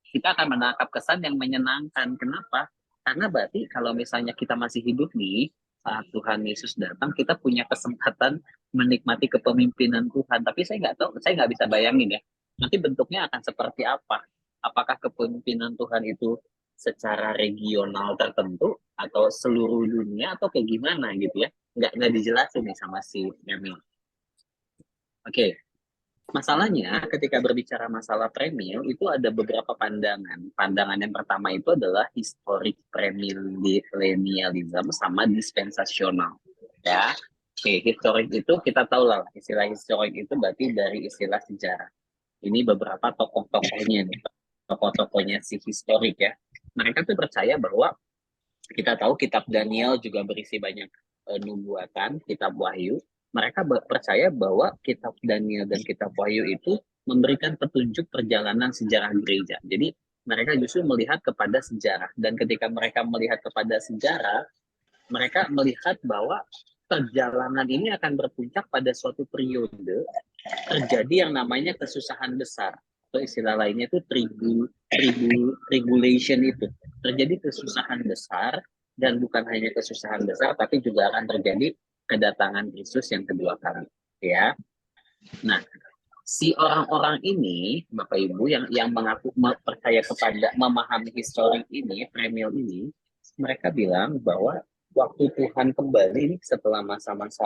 kita akan menangkap kesan yang menyenangkan. Kenapa? Karena berarti kalau misalnya kita masih hidup nih saat Tuhan Yesus datang, kita punya kesempatan menikmati kepemimpinan Tuhan. Tapi saya nggak tahu, saya nggak bisa bayangin ya. Nanti bentuknya akan seperti apa? Apakah kepemimpinan Tuhan itu secara regional tertentu atau seluruh dunia atau kayak gimana gitu ya? Nggak dijelasin nih sama si Premil. Oke. Masalahnya ketika berbicara masalah premil itu ada beberapa pandangan. Pandangan yang pertama itu adalah historic premillennialism sama dispensasional. Ya, oke, historic itu kita tahu lah, istilah historic itu berarti dari istilah sejarah. Ini beberapa tokoh-tokohnya nih, tokoh-tokohnya si historik ya. Mereka tuh percaya bahwa kita tahu kitab Daniel juga berisi banyak nubuatan, kitab Wahyu. Mereka percaya bahwa kitab Daniel dan kitab Wahyu itu memberikan petunjuk perjalanan sejarah gereja. Jadi mereka justru melihat kepada sejarah. Dan ketika mereka melihat kepada sejarah, mereka melihat bahwa perjalanan ini akan berpuncak pada suatu periode terjadi yang namanya kesusahan besar. Atau istilah lainnya itu tribulation itu. Terjadi kesusahan besar, dan bukan hanya kesusahan besar, tapi juga akan terjadi kedatangan Yesus yang kedua kali. Ya. Nah, si orang-orang ini, Bapak Ibu, yang mengaku percaya kepada memahami historik ini, premil ini, mereka bilang bahwa waktu Tuhan kembali ini setelah masa-masa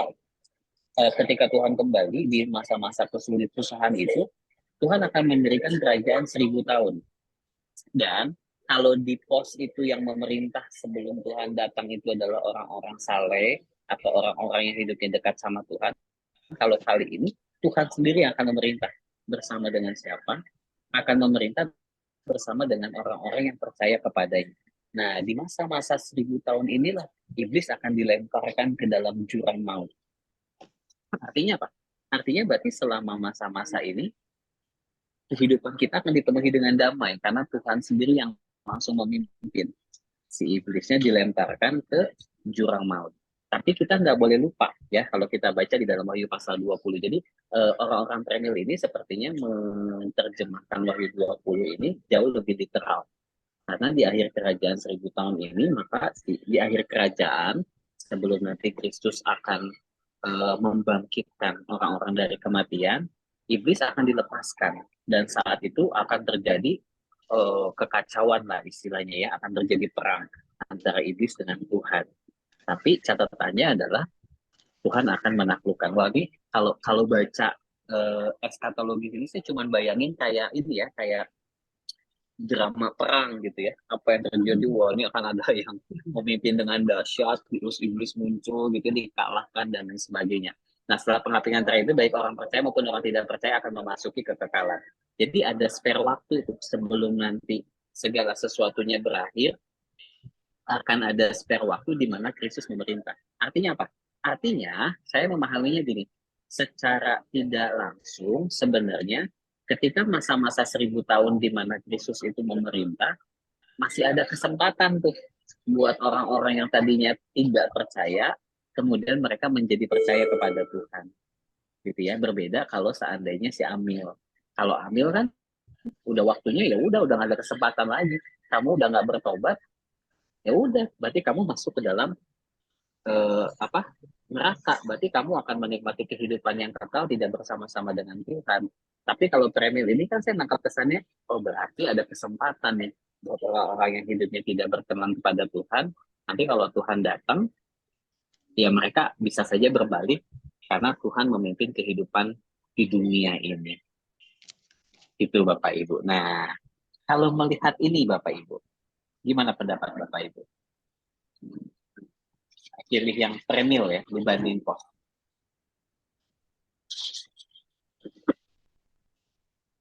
ketika Tuhan kembali di masa-masa kesusahan itu, Tuhan akan mendirikan kerajaan 1000 tahun. Dan kalau di pos itu yang memerintah sebelum Tuhan datang itu adalah orang-orang saleh atau orang-orang yang hidupnya dekat sama Tuhan, kalau kali ini Tuhan sendiri yang akan memerintah. Bersama dengan siapa? Akan memerintah bersama dengan orang-orang yang percaya kepadanya. Nah, di masa-masa 1000 tahun inilah iblis akan dilemparkan ke dalam jurang maut. Artinya apa? Artinya berarti selama masa-masa ini kehidupan kita akan dipenuhi dengan damai karena Tuhan sendiri yang langsung memimpin. Si iblisnya dilemparkan ke jurang maut. Tapi kita nggak boleh lupa ya kalau kita baca di dalam Wahyu pasal 20. Jadi orang-orang Premil ini sepertinya menerjemahkan Wahyu 20 ini jauh lebih literal. Karena di akhir kerajaan 1000 tahun ini, maka di akhir kerajaan sebelum nanti Kristus akan membangkitkan orang-orang dari kematian, iblis akan dilepaskan dan saat itu akan terjadi kekacauan lah istilahnya ya, akan terjadi perang antara iblis dengan Tuhan. Tapi catatannya adalah Tuhan akan menaklukkan. Wah, ini kalau baca eskatologi ini saya cuma bayangin kayak ini ya, kayak drama perang gitu ya. Apa yang terjadi? Wah, ini akan ada yang memimpin dengan dahsyat, terus iblis muncul gitu, dikalahkan dan lain sebagainya. Nah, setelah penghakiman terakhir itu, baik orang percaya maupun orang tidak percaya akan memasuki kekekalan. Jadi ada spare waktu itu sebelum nanti segala sesuatunya berakhir, akan ada spare waktu di mana Kristus memerintah. Artinya apa? Artinya, saya memahaminya gini, secara tidak langsung sebenarnya ketika masa-masa 1000 tahun di mana Kristus itu memerintah, masih ada kesempatan tuh buat orang-orang yang tadinya tidak percaya, kemudian mereka menjadi percaya kepada Tuhan. Gitu ya, berbeda kalau seandainya si Amil. Kalau Amil kan udah waktunya, ya udah nggak ada kesempatan lagi. Kamu udah nggak bertobat, ya udah, berarti kamu masuk ke dalam neraka. Berarti kamu akan menikmati kehidupan yang kekal tidak bersama-sama dengan Tuhan. Tapi kalau Premil ini kan saya nangkap kesannya, oh berarti ada kesempatan nih buat orang-orang yang hidupnya tidak berkenan kepada Tuhan. Nanti kalau Tuhan datang, ya mereka bisa saja berbalik karena Tuhan memimpin kehidupan di dunia ini. Itu Bapak Ibu. Nah, kalau melihat ini Bapak Ibu, gimana pendapat Bapak Ibu? Pilih yang Premil ya dibanding pos.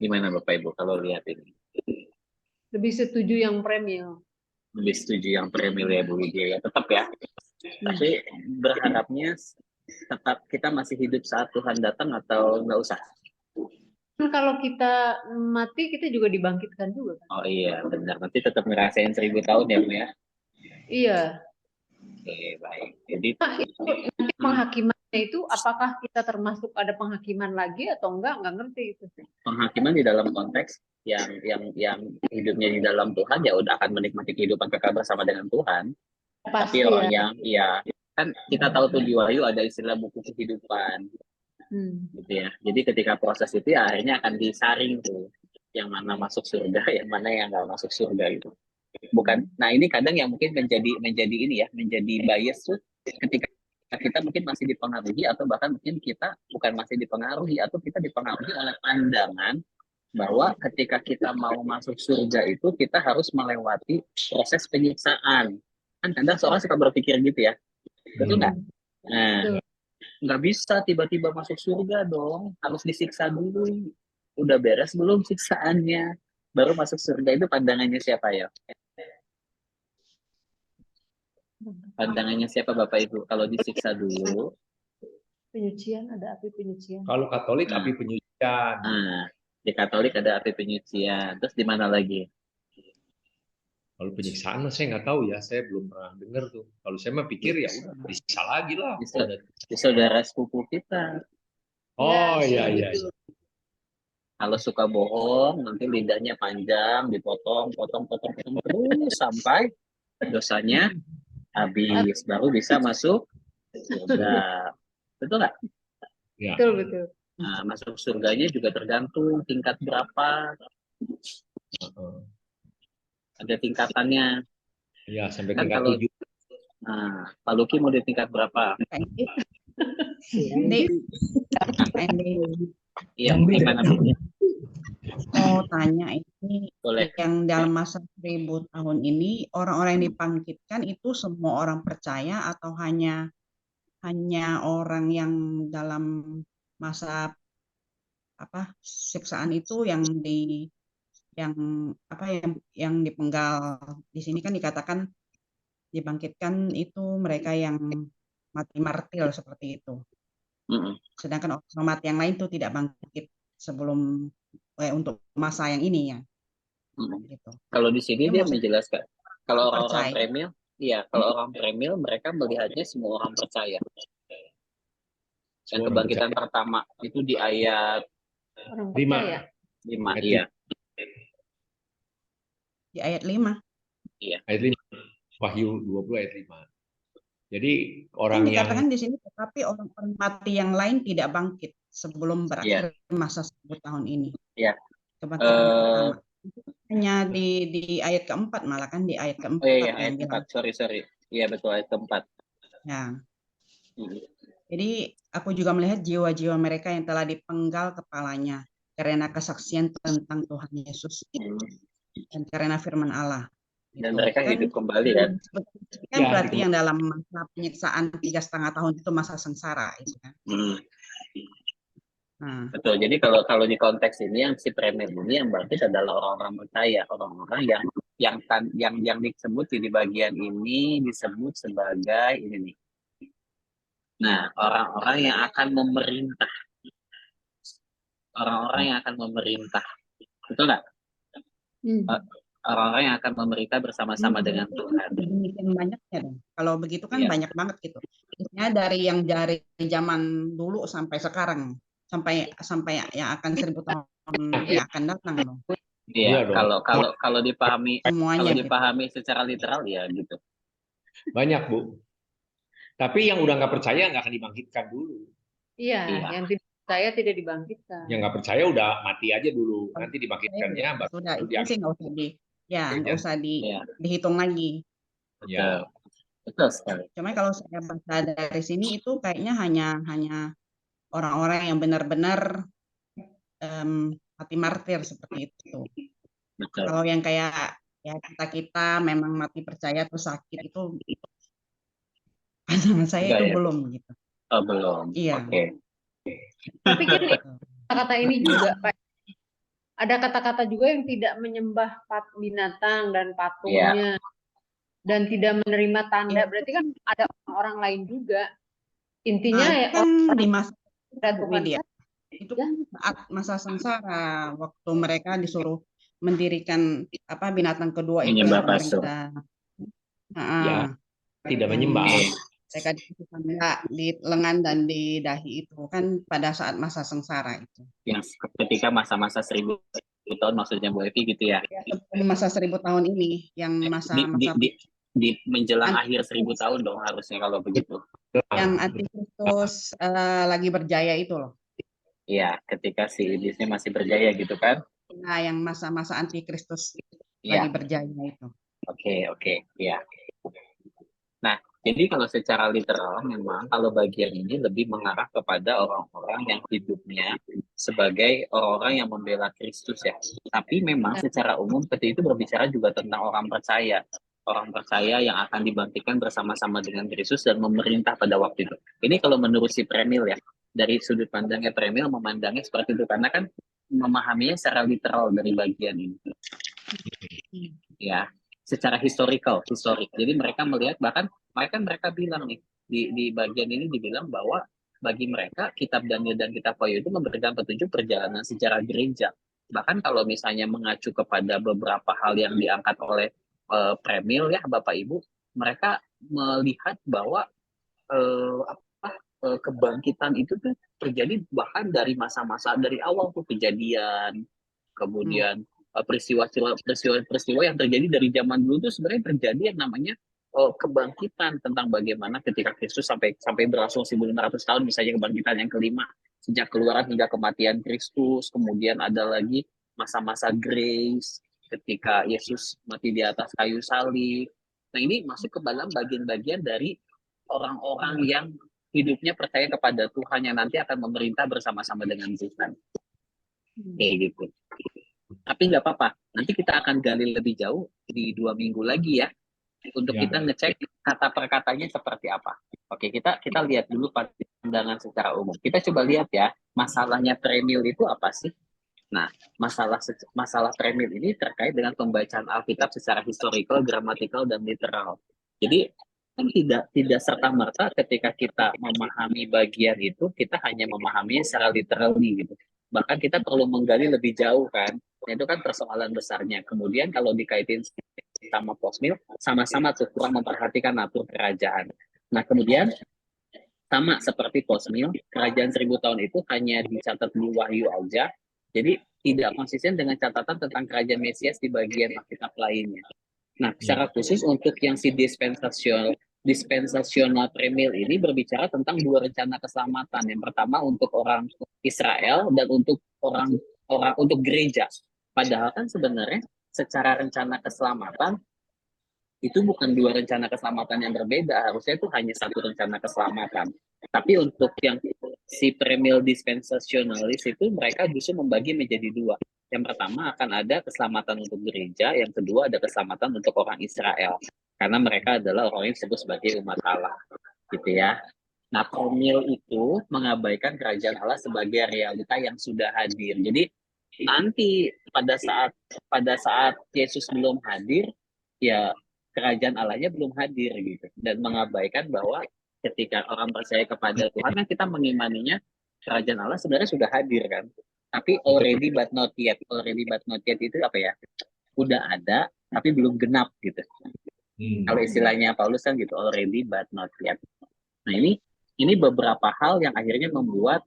Gimana Bapak Ibu kalau lihat ini? Lebih setuju yang Premil. Lebih setuju yang Premil ya Bu Widya ya. Tetap ya. Tapi berharapnya tetap kita masih hidup saat Tuhan datang atau nggak usah? Kalau kita mati, kita juga dibangkitkan juga kan? Oh iya, benar. Nanti tetap ngerasain 1000 tahun ya Bu ya? Iya. Oke, baik. Jadi Itu nanti penghakimannya itu apakah kita termasuk ada penghakiman lagi atau enggak ngerti itu. penghakiman di dalam konteks yang hidupnya di dalam Tuhan ya udah akan menikmati kehidupan kekal bersama dengan Tuhan. Pasti Tapi orang yang ya kan kita tahu tuh di Wahyu ada istilah buku kehidupan. Gitu ya. Jadi ketika proses itu ya akhirnya akan disaring tuh yang mana masuk surga, yang mana yang nggak masuk surga itu. Bukan. Nah, ini kadang yang mungkin menjadi ini ya, menjadi bias tuh ketika kita mungkin masih dipengaruhi atau bahkan mungkin kita bukan masih dipengaruhi atau kita dipengaruhi oleh pandangan bahwa ketika kita mau masuk surga itu kita harus melewati proses penyiksaan. Kan kadang seorang suka berpikir gitu ya. Betul nggak? Nah, nggak bisa tiba-tiba masuk surga dong, harus disiksa dulu. Udah beres belum siksaannya, baru masuk surga. Itu pandangannya siapa ya? Pandangannya siapa Bapak Ibu? Kalau disiksa dulu, Penyucian, ada api penyucian. Kalau Katolik api penyucian. nah, di Katolik ada api penyucian. Terus di mana lagi? Kalau penyiksaan saya nggak tahu ya, saya belum pernah dengar tuh. Kalau saya mah pikir ya udah disiksa lagi lah. Di saudara sepupu kita. Oh iya. Kalau suka bohong, nanti lidahnya panjang, dipotong terus sampai dosanya habis, baru bisa masuk surga. Betul nggak? Ya. Betul. Nah, masuk surganya juga tergantung tingkat berapa. Ada tingkatannya. Ya, sampai Kan tingkat kalau 7. Nah, Pak Luki mau di tingkat berapa? Ini Yang gimana Bu? mau tanya ini, Boleh. yang dalam masa 1000 tahun ini orang-orang yang dibangkitkan itu semua orang percaya atau hanya orang yang dalam masa siksaan itu yang dipenggal. Di sini kan dikatakan dibangkitkan itu mereka yang mati martir seperti itu. Sedangkan orang mati yang lain itu tidak bangkit sebelum untuk masa yang ini ya. Gitu. Kalau di sini dia maksudnya menjelaskan, kalau orang-orang percaya. premil, iya, kalau orang premil mereka melihatnya semua orang percaya. Dan Semua orang kebangkitan pertama itu di ayat Orang 5. percaya. 5, Ayat iya. Di ayat 5. Iya. Ayat 5. Wahyu 20 ayat 5. Jadi Kan orang yang dikatakan di sini, tetapi orang-orang mati yang lain tidak bangkit sebelum berakhir masa 1000 tahun ini. Iya. Kebangkitan pertama. Hanya di ayat keempat, malah kan di ayat keempat. Oh iya, yang ayat bilang. 4. Sorry. Iya, betul, ayat keempat. Ya. Jadi aku juga melihat jiwa-jiwa mereka yang telah dipenggal kepalanya karena kesaksian tentang Tuhan Yesus dan karena firman Allah. Dan Gitu. mereka Kan, hidup kembali kan? Kan berarti yang dalam masa penyiksaan 3,5 tahun itu masa sengsara. Itu kan. Nah, Betul. Jadi kalau di konteks ini yang si premier ini yang bangkit adalah orang-orang percaya, orang-orang yang disebut di bagian ini disebut sebagai ini nih. Nah, orang-orang yang akan memerintah. Orang-orang yang akan memerintah. Betul nggak? Orang-orang yang akan memerintah bersama-sama dengan Tuhan. Demikian banyaknya dong. Kalau begitu kan Iya. banyak banget gitu. Misalnya dari zaman dulu sampai sekarang, sampai yang akan 1000 tahun yang akan datang dong. Iya, Iya dong. kalau dipahami Semuanya kalau dipahami secara literal ya gitu. Banyak, Bu. Tapi yang udah nggak percaya nggak akan dibangkitkan dulu. Iya, yang tidak percaya tidak dibangkitkan. Yang nggak percaya udah mati aja dulu. Nanti dibangkitkannya Sudah, baru itu sih nggak usah dihitung lagi. Betul. Betul sekali. Cuma kalau saya baca dari sini itu kayaknya hanya orang-orang yang benar-benar mati martir seperti itu. Betul. Kalau yang kayak ya kita memang mati percaya terus sakit itu pandangan saya itu belum gitu. Oh, belum. Iya. Oke. Tapi kan kata-kata ini juga, Pak. Ada kata-kata juga yang tidak menyembah binatang dan patungnya dan tidak menerima tanda. Berarti kan ada orang lain juga. Intinya ya kan di masa Tuhan itu kan saat masa sengsara waktu mereka disuruh mendirikan binatang kedua itu Menyembah yang pasu. Ya, tidak menyembah. Mereka dipasang di lengan dan di dahi itu kan pada saat masa sengsara itu. Yang ketika masa-masa 1000 tahun maksudnya Bu Evi gitu ya. Masa 1000 tahun ini yang masa-masa di menjelang akhir 1000 tahun dong harusnya kalau begitu. Yang Antikristus lagi berjaya itu loh. Iya, ketika si iblisnya masih berjaya gitu kan. Nah, yang masa-masa Antikristus lagi berjaya itu. Oke, ya. Nah, jadi kalau secara literal memang kalau bagian ini lebih mengarah kepada orang-orang yang hidupnya sebagai orang-orang yang membela Kristus ya. Tapi memang secara umum seperti itu berbicara juga tentang orang percaya. Orang percaya yang akan dibangkitkan bersama-sama dengan Kristus dan memerintah pada waktu itu. Ini kalau menurut si Premil ya, dari sudut pandangnya Premil memandangnya seperti itu. Karena kan memahaminya secara literal dari bagian ini. Ya, secara historik. Jadi mereka melihat, bahkan mereka bilang nih di bagian ini dibilang bahwa bagi mereka kitab Daniel dan kitab Wahyu itu memberikan petunjuk perjalanan sejarah gereja. Bahkan kalau misalnya mengacu kepada beberapa hal yang diangkat oleh Premil ya Bapak Ibu, mereka melihat bahwa kebangkitan itu tuh terjadi bahkan dari masa-masa dari awal tuh kejadian, kemudian peristiwa yang terjadi dari zaman dulu itu sebenarnya terjadi yang namanya kebangkitan tentang bagaimana ketika Kristus sampai berlangsung 1500 tahun, misalnya kebangkitan yang kelima sejak keluaran hingga kematian Kristus, kemudian ada lagi masa-masa grace ketika Yesus mati di atas kayu salib. Nah, ini masuk ke dalam bagian-bagian dari orang-orang yang hidupnya percaya kepada Tuhan yang nanti akan memerintah bersama-sama dengan Tuhan. Kayak gitu. Tapi nggak apa-apa, nanti kita akan gali lebih jauh di 2 minggu lagi ya, untuk Ya. kita ngecek kata per katanya seperti apa. Oke, kita lihat dulu pandangan secara umum. Kita coba lihat ya, masalahnya premil itu apa sih? Nah, masalah premil ini terkait dengan pembacaan Alkitab secara historical, gramatikal, dan literal. Jadi kan tidak serta-merta ketika kita memahami bagian itu, kita hanya memahaminya secara literal gitu. Bahkan kita perlu menggali lebih jauh kan. Nah, itu kan persoalan besarnya. Kemudian kalau dikaitin sama posmil, sama-sama tuh kurang memperhatikan natur kerajaan. Nah, kemudian sama seperti posmil, kerajaan 1000 tahun itu hanya dicatat di Wahyu aja. Jadi tidak konsisten dengan catatan tentang kerajaan Mesias di bagian Alkitab lainnya. Nah, secara khusus untuk yang si dispensasional premil ini berbicara tentang 2 rencana keselamatan. Yang pertama untuk orang Israel dan untuk orang untuk gereja. Padahal kan sebenarnya secara rencana keselamatan itu bukan 2 rencana keselamatan yang berbeda, harusnya itu hanya 1 rencana keselamatan. Tapi untuk yang si premil dispensasionalis itu mereka justru membagi menjadi 2. Yang pertama akan ada keselamatan untuk gereja, yang kedua ada keselamatan untuk orang Israel, karena mereka adalah orang yang disebut sebagai umat Allah, gitu ya. Nah, premil itu mengabaikan kerajaan Allah sebagai realita yang sudah hadir. Jadi nanti pada saat Yesus belum hadir, ya kerajaan Allahnya belum hadir gitu, dan mengabaikan bahwa ketika orang percaya kepada Tuhan kan kita mengimaninya kerajaan Allah sebenarnya sudah hadir kan, tapi already but not yet itu apa ya, udah ada tapi belum genap gitu. Kalau istilahnya Paulus kan gitu, already but not yet. Nah, ini beberapa hal yang akhirnya membuat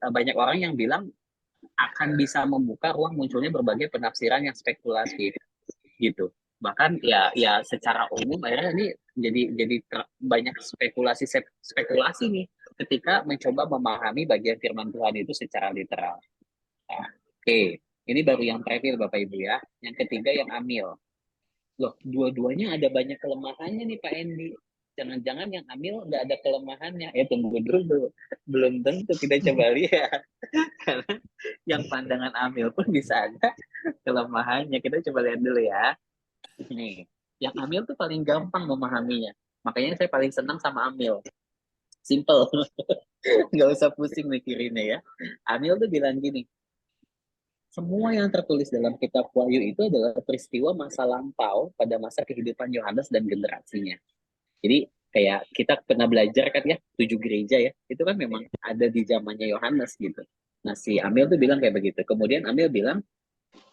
banyak orang yang bilang akan bisa membuka ruang munculnya berbagai penafsiran yang spekulatif gitu. Bahkan ya secara umum akhirnya ini jadi banyak spekulasi nih ketika mencoba memahami bagian firman Tuhan itu secara literal. Nah, oke, ini baru yang premil Bapak Ibu ya. Yang ketiga yang amil. Loh, dua-duanya ada banyak kelemahannya nih Pak Endi. Jangan-jangan yang amil nggak ada kelemahannya. Tunggu dulu. Belum tentu, kita coba lihat. Karena yang pandangan amil pun bisa ada kelemahannya. Kita coba lihat dulu ya. Nih, yang amil tuh paling gampang memahaminya. Makanya saya paling senang sama amil. Simple. Nggak usah pusing mikirinnya ya. Amil tuh bilang gini, semua yang tertulis dalam kitab Wahyu itu adalah peristiwa masa lampau pada masa kehidupan Yohanes dan generasinya. Jadi kayak kita pernah belajar kan ya, 7 gereja ya, itu kan memang ada di zamannya Yohanes gitu. Nah, si Amil tuh bilang kayak begitu. Kemudian Amil bilang,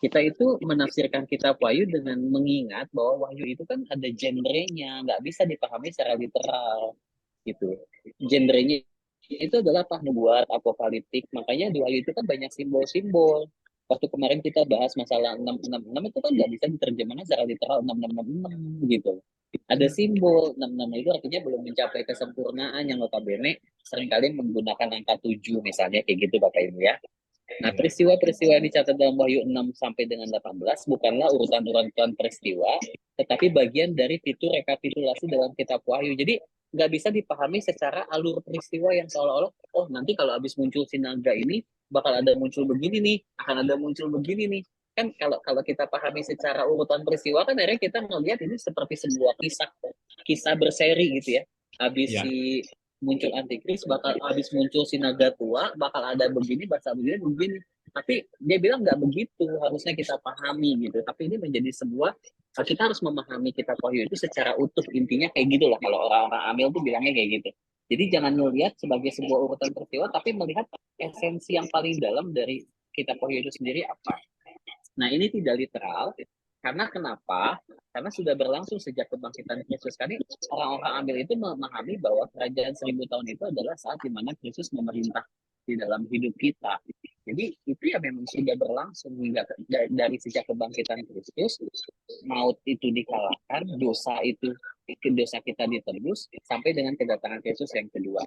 kita itu menafsirkan kitab Wahyu dengan mengingat bahwa Wahyu itu kan ada genrenya, nggak bisa dipahami secara literal gitu. Genrenya itu adalah nubuat, apokaliptik, makanya di Wahyu itu kan banyak simbol-simbol. Waktu kemarin kita bahas masalah 666 itu kan nggak bisa diterjemahkan secara literal 6666 gitu. Ada simbol 66 itu artinya belum mencapai kesempurnaan yang notabene seringkali menggunakan angka 7 misalnya kayak gitu Bapak Ibu ya. Nah, peristiwa-peristiwa yang dicatat dalam Wahyu 6 sampai dengan 18 bukanlah urutan-urutan peristiwa, tetapi bagian dari fitur rekapitulasi dalam kitab Wahyu. Jadi nggak bisa dipahami secara alur peristiwa yang seolah-olah, oh nanti kalau habis muncul sinaga ini bakal ada muncul begini nih, akan ada muncul begini nih. Kan kalau kita pahami secara urutan peristiwa kan akhirnya kita melihat ini seperti sebuah kisah berseri gitu ya. Habis si muncul antikris, bakal habis muncul sinaga tua, bakal ada begini, begini. Tapi dia bilang nggak begitu, harusnya kita pahami gitu. Tapi ini menjadi sebuah, kita harus memahami kitab Wahyu itu secara utuh. Intinya kayak gitu lah kalau orang-orang amil tuh bilangnya kayak gitu. Jadi jangan melihat sebagai sebuah urutan peristiwa, tapi melihat esensi yang paling dalam dari kitab Wahyu itu sendiri apa. Nah, ini tidak literal. Karena kenapa? Karena sudah berlangsung sejak kebangkitan Kristus. Karena orang-orang ambil itu memahami bahwa kerajaan 1000 tahun itu adalah saat di mana Kristus memerintah di dalam hidup kita. Jadi itu ya memang sudah berlangsung hingga dari sejak kebangkitan Kristus, maut itu dikalahkan, dosa kita ditebus sampai dengan kedatangan Kristus yang kedua.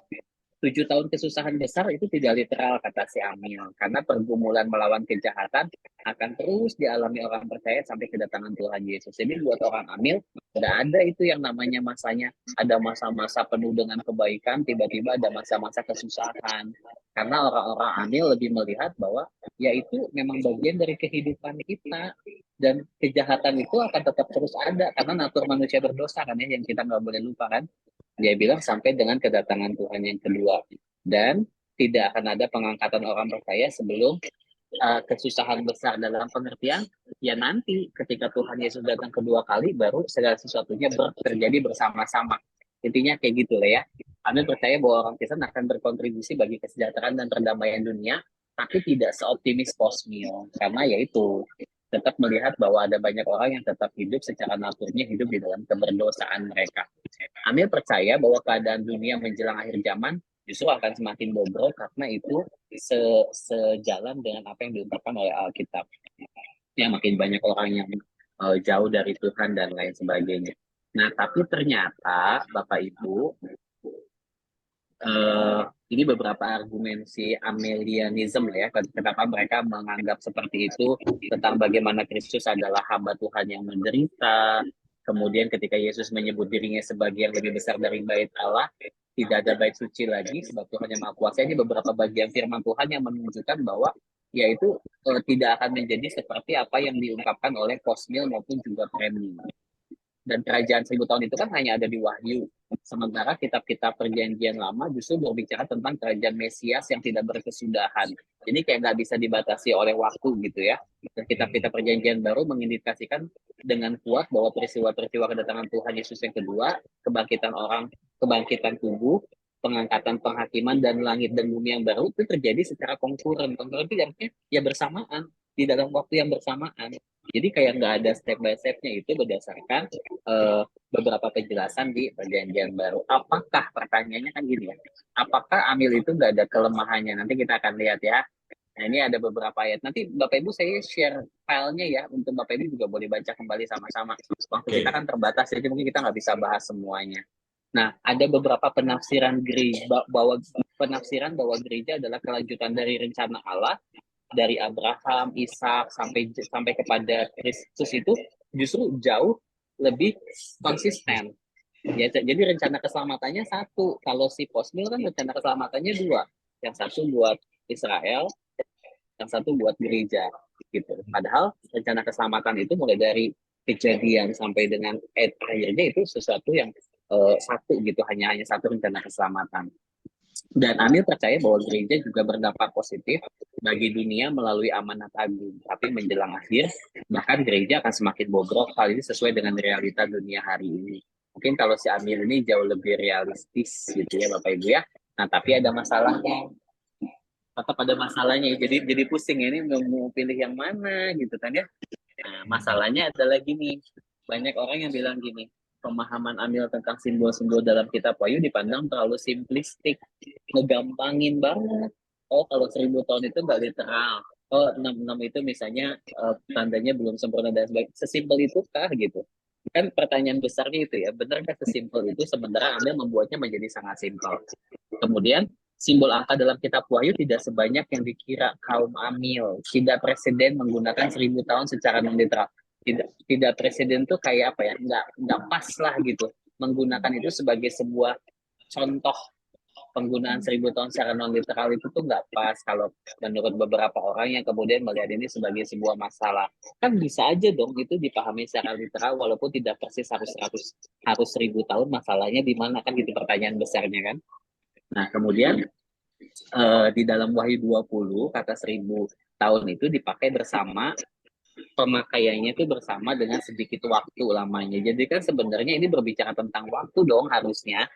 7 tahun kesusahan besar itu tidak literal kata si Amil, karena pergumulan melawan kejahatan akan terus dialami orang percaya sampai kedatangan Tuhan Yesus. Jadi buat orang Amil nggak ada itu yang namanya masanya ada masa-masa penuh dengan kebaikan, tiba-tiba ada masa-masa kesusahan. Karena orang-orang Amil lebih melihat bahwa yaitu memang bagian dari kehidupan kita, dan kejahatan itu akan tetap terus ada karena natur manusia berdosa kan ya, yang kita nggak boleh lupa kan. Dia bilang sampai dengan kedatangan Tuhan yang kedua, dan tidak akan ada pengangkatan orang percaya sebelum kesusahan besar dalam pengertian ya nanti ketika Tuhan Yesus datang kedua kali baru segala sesuatunya terjadi bersama-sama. Intinya kayak gitu lah ya. Kami percaya bahwa orang Kristen akan berkontribusi bagi kesejahteraan dan perdamaian dunia, tapi tidak seoptimis post-meal, karena yaitu tetap melihat bahwa ada banyak orang yang tetap hidup secara naturnya hidup di dalam keberdosaan mereka. Amil percaya bahwa keadaan dunia menjelang akhir zaman justru akan semakin bobrok karena itu sejalan dengan apa yang diungkapkan oleh Alkitab. Ya, makin banyak orang yang jauh dari Tuhan dan lain sebagainya. Nah, tapi ternyata Bapak Ibu, ini beberapa argumen si Arminianism ya, kenapa mereka menganggap seperti itu tentang bagaimana Kristus adalah hamba Tuhan yang menderita. Kemudian ketika Yesus menyebut dirinya sebagai yang lebih besar dari bait Allah, tidak ada bait suci lagi sebab Tuhan yang Maha Kuasa. Ini beberapa bagian firman Tuhan yang menunjukkan bahwa yaitu tidak akan menjadi seperti apa yang diungkapkan oleh post-meal maupun juga premium. Dan kerajaan 1000 tahun itu kan hanya ada di Wahyu. Sementara kitab-kitab perjanjian lama justru berbicara tentang kerajaan Mesias yang tidak berkesudahan. Jadi kayak nggak bisa dibatasi oleh waktu gitu ya. Dan kitab-kitab perjanjian baru mengindikasikan dengan kuat bahwa peristiwa-peristiwa kedatangan Tuhan Yesus yang kedua, kebangkitan orang, kebangkitan tubuh, pengangkatan penghakiman, dan langit dan bumi yang baru itu terjadi secara konkuren. Konkuren itu artinya ya bersamaan, di dalam waktu yang bersamaan. Jadi kayak nggak ada step by step-nya, itu berdasarkan beberapa penjelasan di perjanjian baru. Apakah, pertanyaannya kan gini ya, apakah Amil itu nggak ada kelemahannya? Nanti kita akan lihat ya. Nah, ini ada beberapa ayat. Nanti Bapak Ibu saya share filenya ya, untuk Bapak Ibu juga boleh baca kembali sama-sama. Waktu kita kan terbatas, jadi mungkin kita nggak bisa bahas semuanya. Nah, ada beberapa penafsiran bahwa gereja adalah kelanjutan dari rencana Allah, dari Abraham, Ishak sampai kepada Kristus itu justru jauh lebih konsisten. Ya, jadi rencana keselamatannya satu. Kalau si post-meal kan rencana keselamatannya dua. Yang satu buat Israel, yang satu buat gereja. Gitu. Padahal rencana keselamatan itu mulai dari kejadian sampai dengan akhirnya itu sesuatu yang satu gitu, hanya satu rencana keselamatan. Dan Amil percaya bahwa gereja juga berdampak positif bagi dunia melalui amanat agung. Tapi menjelang akhir, bahkan gereja akan semakin bobrok. Hal ini sesuai dengan realita dunia hari ini. Mungkin kalau si Amil ini jauh lebih realistis gitu ya Bapak Ibu ya. Nah, tapi ada masalahnya. Tetap ada masalahnya. Jadi pusing ini mau pilih yang mana gitu kan ya. Nah, masalahnya ada lagi nih. Banyak orang yang bilang gini, pemahaman Amil tentang simbol-simbol dalam kitab Wahyu dipandang terlalu simplistik, ngegampangin banget. Oh, kalau 1000 tahun itu nggak literal. Oh, 66 itu misalnya tandanya belum sempurna dan sebagainya. Sesimpel itu kah gitu? Kan pertanyaan besarnya itu ya, benarkah sesimpel itu? Sementara Amil membuatnya menjadi sangat simpel. Kemudian simbol angka dalam kitab Wahyu tidak sebanyak yang dikira kaum Amil. Tidak presiden menggunakan 1000 tahun secara non-literal. Tidak presiden tuh kayak apa ya, nggak pas lah gitu menggunakan itu sebagai sebuah contoh. Penggunaan 1000 tahun secara non literal itu tuh nggak pas kalau menurut beberapa orang yang kemudian melihat ini sebagai sebuah masalah. Kan bisa aja dong itu dipahami secara literal walaupun tidak persis harus 1000 tahun. Masalahnya di mana, kan gitu pertanyaan besarnya kan. Nah, kemudian di dalam Wahyu 20 kata 1000 tahun itu dipakai bersama, pemakaiannya itu bersama dengan sedikit waktu lamanya. Jadi kan sebenarnya ini berbicara tentang waktu dong harusnya.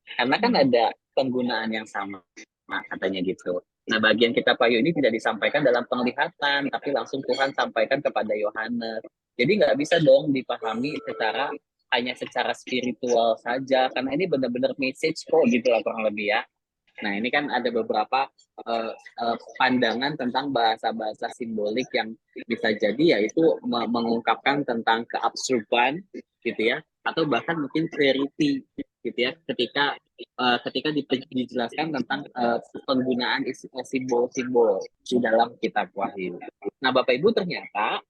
Karena kan ada penggunaan yang sama, nah, katanya gitu. Nah, bagian kitab Wahyu ini tidak disampaikan dalam penglihatan, tapi langsung Tuhan sampaikan kepada Yohanes. Jadi nggak bisa dong dipahami hanya secara spiritual saja, karena ini benar-benar message kok gitu lah kurang lebih ya. Nah, ini kan ada beberapa pandangan tentang bahasa-bahasa simbolik yang bisa jadi yaitu mengungkapkan tentang keabsurdan gitu ya, atau bahkan mungkin clarity gitu ya, ketika dijelaskan tentang penggunaan simbol-simbol di dalam kitab Wahyu. Nah, Bapak Ibu, ternyata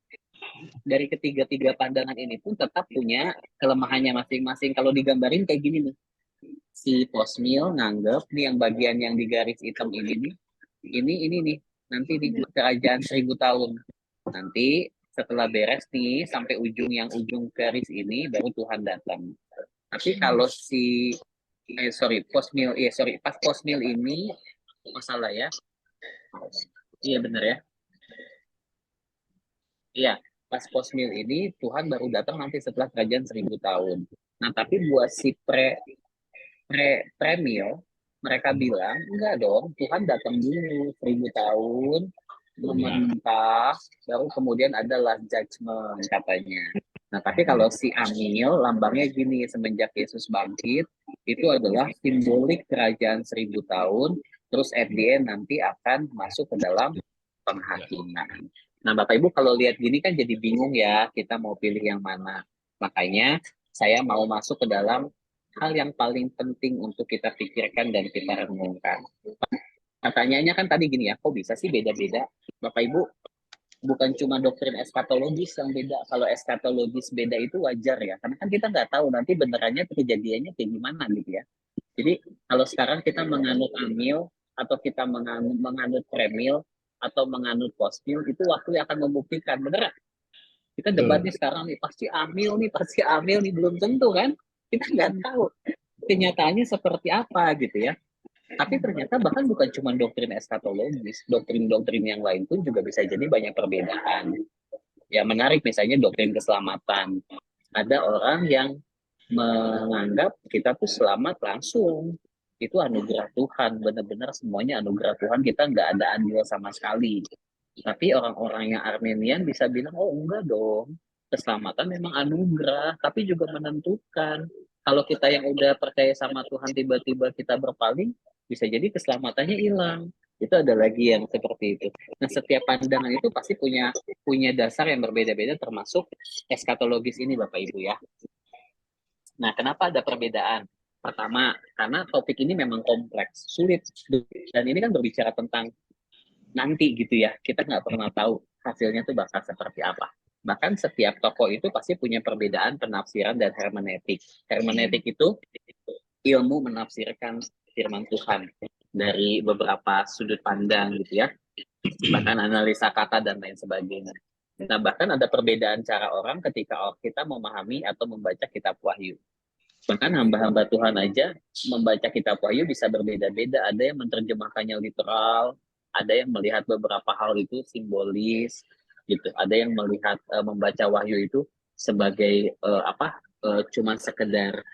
dari ketiga pandangan ini pun tetap punya kelemahannya masing-masing. Kalau digambarin kayak gini nih, si post-meal nganggep nih yang bagian yang di garis hitam ini nih, ini nih nanti di kerajaan 1000 tahun. Nanti setelah beres nih sampai ujung garis ini baru Tuhan datang. Tapi kalau pas post meal ini masalah ya. Iya benar ya. Iya, pas post meal ini Tuhan baru datang nanti setelah kerajaan 1000 tahun. Nah, tapi buat si pre-meal mereka bilang enggak dong, Tuhan datang dulu 1000 tahun memerintah, baru kemudian ada last judgment katanya. Nah, tapi kalau si Amil lambangnya gini, semenjak Yesus bangkit itu adalah simbolik kerajaan 1000 tahun, terus at the end nanti akan masuk ke dalam penghakiman. Nah, Bapak Ibu kalau lihat gini kan jadi bingung ya, kita mau pilih yang mana. Makanya saya mau masuk ke dalam hal yang paling penting untuk kita pikirkan dan kita renungkan. Pertanyaannya kan tadi gini ya, kok bisa sih beda-beda? Bapak Ibu, bukan cuma doktrin eskatologis yang beda. Kalau eskatologis beda itu wajar ya, karena kan kita nggak tahu nanti benerannya kejadiannya kayak gimana gitu ya. Jadi kalau sekarang kita menganut amil, atau kita menganut premil, atau menganut postmil, itu waktu yang akan membuktikan, bener. Kita debat nih sekarang nih, pasti amil nih, belum tentu kan? Kita nggak tahu kenyataannya seperti apa gitu ya. Tapi ternyata bahkan bukan cuma doktrin eskatologis, doktrin-doktrin yang lain pun juga bisa jadi banyak perbedaan. Ya menarik misalnya doktrin keselamatan. Ada orang yang menganggap kita tuh selamat langsung. Itu anugerah Tuhan, benar-benar semuanya anugerah Tuhan, kita nggak ada andil sama sekali. Tapi orang-orang yang Armenian bisa bilang, oh enggak dong, keselamatan memang anugerah, tapi juga menentukan. Kalau kita yang udah percaya sama Tuhan tiba-tiba kita berpaling, bisa jadi keselamatannya hilang. Itu ada lagi yang seperti itu. Nah, setiap pandangan itu pasti punya dasar yang berbeda-beda, termasuk eskatologis ini Bapak Ibu ya. Nah, kenapa ada perbedaan? Pertama, karena topik ini memang kompleks, sulit. Dan ini kan berbicara tentang nanti gitu ya. Kita nggak pernah tahu hasilnya tuh bakal seperti apa. Bahkan setiap tokoh itu pasti punya perbedaan penafsiran dan hermeneutik. Hermeneutik itu ilmu menafsirkan firman Tuhan dari beberapa sudut pandang gitu ya. Bahkan analisa kata dan lain sebagainya. Nah, bahkan ada perbedaan cara orang ketika kita memahami atau membaca kitab Wahyu. Bahkan hamba-hamba Tuhan aja membaca kitab Wahyu bisa berbeda-beda. Ada yang menerjemahkannya literal, ada yang melihat beberapa hal itu simbolis, gitu. Ada yang melihat membaca Wahyu itu sebagai cuman sekedar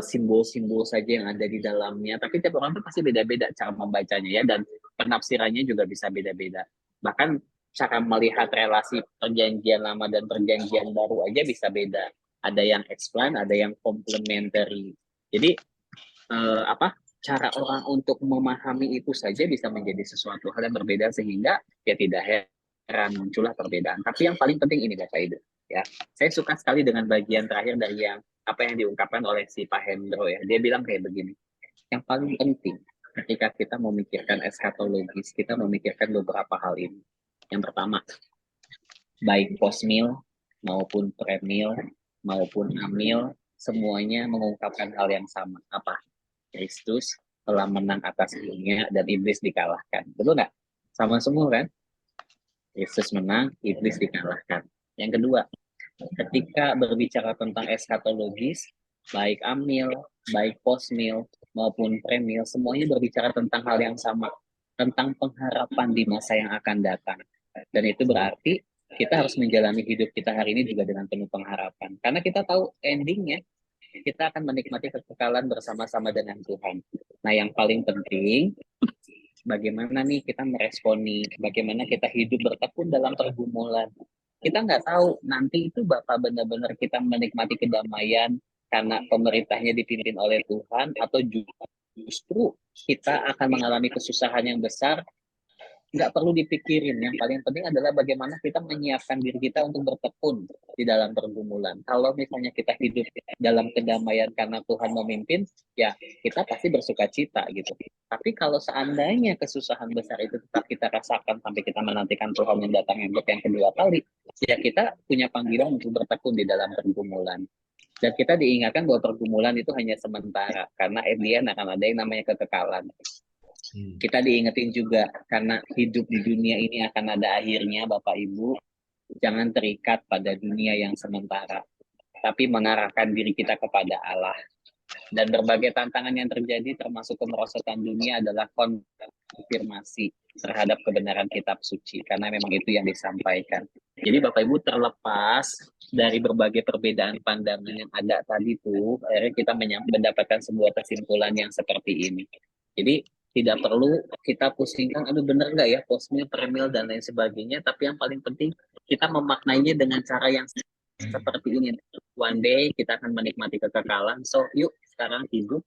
simbol-simbol saja yang ada di dalamnya. Tapi tiap orang itu pasti beda-beda cara membacanya ya, dan penafsirannya juga bisa beda-beda. Bahkan cara melihat relasi perjanjian lama dan perjanjian baru aja bisa beda. Ada yang explain, ada yang complementary. Jadi cara orang untuk memahami itu saja bisa menjadi sesuatu hal yang berbeda, sehingga ya tidak heran muncullah perbedaan. Tapi yang paling penting ini Bapak Ibu ya. Saya suka sekali dengan bagian terakhir dari apa yang diungkapkan oleh si Pak Hendro ya. Dia bilang kayak begini. Yang paling penting ketika kita memikirkan eskatologis, kita memikirkan beberapa hal ini. Yang pertama, baik post-meal maupun pre-meal maupun amil, semuanya mengungkapkan hal yang sama. Apa? Kristus telah menang atas dunia dan iblis dikalahkan. Betul nggak? Sama semua kan? Kristus menang, iblis dikalahkan. Yang kedua, ketika berbicara tentang eskatologis, baik amil, baik post-meal, maupun pre-meal, semuanya berbicara tentang hal yang sama. Tentang pengharapan di masa yang akan datang. Dan itu berarti kita harus menjalani hidup kita hari ini juga dengan penuh pengharapan. Karena kita tahu endingnya, kita akan menikmati kekekalan bersama-sama dengan Tuhan. Nah, yang paling penting, bagaimana nih kita meresponi, bagaimana kita hidup bertekun dalam pergumulan. Kita nggak tahu nanti itu Bapak benar-benar kita menikmati kedamaian karena pemerintahnya dipimpin oleh Tuhan, atau justru kita akan mengalami kesusahan yang besar. Nggak perlu dipikirin, yang paling penting adalah bagaimana kita menyiapkan diri kita untuk bertekun di dalam pergumulan. Kalau misalnya kita hidup dalam kedamaian karena Tuhan memimpin, ya kita pasti bersuka cita gitu. Tapi kalau seandainya kesusahan besar itu tetap kita rasakan sampai kita menantikan Tuhan yang datang untuk yang kedua kali, ya kita punya panggilan untuk bertekun di dalam pergumulan. Dan kita diingatkan bahwa pergumulan itu hanya sementara, karena at the end akan ada yang namanya kekekalan. Kita diingetin juga karena hidup di dunia ini akan ada akhirnya, Bapak Ibu. Jangan terikat pada dunia yang sementara, tapi mengarahkan diri kita kepada Allah. Dan berbagai tantangan yang terjadi termasuk kemerosotan dunia adalah konfirmasi terhadap kebenaran kitab suci, karena memang itu yang disampaikan. Jadi Bapak Ibu, terlepas dari berbagai perbedaan pandangan yang ada tadi tuh, akhirnya kita mendapatkan sebuah kesimpulan yang seperti ini. Jadi tidak perlu kita pusingkan, aduh bener nggak ya posnya premil dan lain sebagainya, tapi yang paling penting kita memaknainya dengan cara yang seperti ini. One day kita akan menikmati kekekalan. So yuk sekarang hidup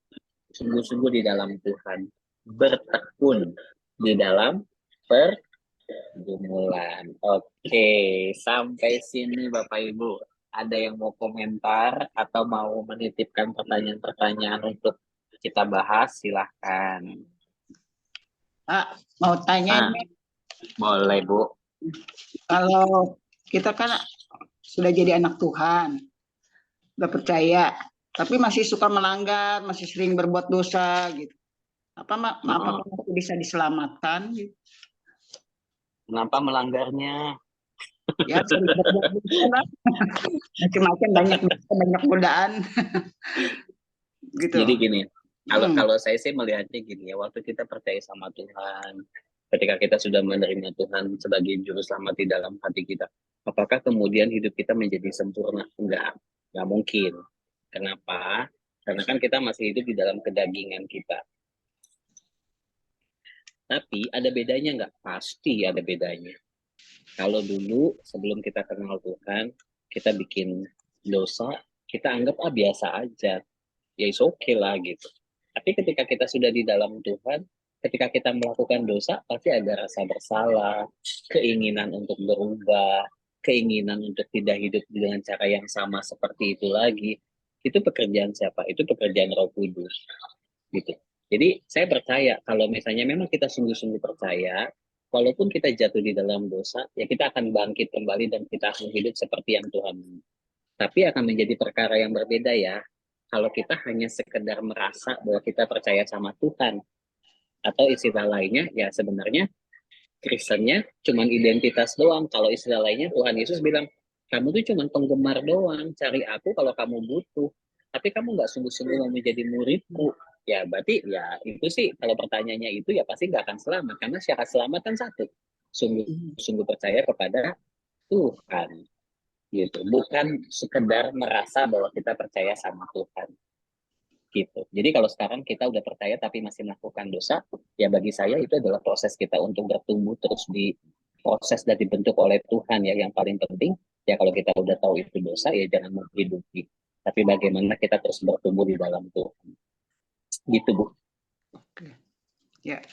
sungguh-sungguh di dalam Tuhan, bertekun di dalam pergumulan. Oke, sampai sini Bapak Ibu. Ada yang mau komentar atau mau menitipkan pertanyaan-pertanyaan untuk kita bahas? Silahkan. Mau tanya nih. Boleh Bu. Kalau kita kan sudah jadi anak Tuhan, udah percaya, tapi masih suka melanggar, masih sering berbuat dosa gitu. Apakah masih bisa diselamatkan? Gitu? Kenapa melanggarnya? Ya, sering berbuat dosa, macam-macam, banyak godaan. Gitu. Jadi gini, kalau saya sih melihatnya gini ya, waktu kita percaya sama Tuhan, ketika kita sudah menerima Tuhan sebagai juru selamat di dalam hati kita, apakah kemudian hidup kita menjadi sempurna? Enggak mungkin. Kenapa? Karena kan kita masih hidup di dalam kedagingan kita. Tapi ada bedanya nggak? Pasti ada bedanya. Kalau dulu sebelum kita kenal Tuhan, kita bikin dosa, kita anggap biasa aja, ya is okay lah gitu. Tapi ketika kita sudah di dalam Tuhan, ketika kita melakukan dosa, pasti ada rasa bersalah, keinginan untuk berubah, keinginan untuk tidak hidup dengan cara yang sama seperti itu lagi. Itu pekerjaan siapa? Itu pekerjaan Roh Kudus. Gitu. Jadi saya percaya kalau misalnya memang kita sungguh-sungguh percaya, walaupun kita jatuh di dalam dosa, ya kita akan bangkit kembali dan kita akan hidup seperti yang Tuhan mau. Tapi akan menjadi perkara yang berbeda ya, kalau kita hanya sekedar merasa bahwa kita percaya sama Tuhan, atau istilah lainnya ya sebenarnya Kristennya cuma identitas doang. Kalau istilah lainnya Tuhan Yesus bilang, kamu tuh cuma penggemar doang, cari aku kalau kamu butuh, tapi kamu nggak sungguh-sungguh mau menjadi muridku. Ya berarti ya itu sih, kalau pertanyaannya itu ya pasti nggak akan selamat, karena syarat selamat kan satu, sungguh-sungguh percaya kepada Tuhan. Gitu, bukan sekedar merasa bahwa kita percaya sama Tuhan gitu. Jadi kalau sekarang kita udah percaya tapi masih melakukan dosa, ya bagi saya itu adalah proses kita untuk bertumbuh terus di proses dan dibentuk oleh Tuhan ya. Yang paling penting ya, kalau kita udah tahu itu dosa ya jangan menghidupi, tapi bagaimana kita terus bertumbuh di dalam Tuhan gitu Bu. Oke. Ya.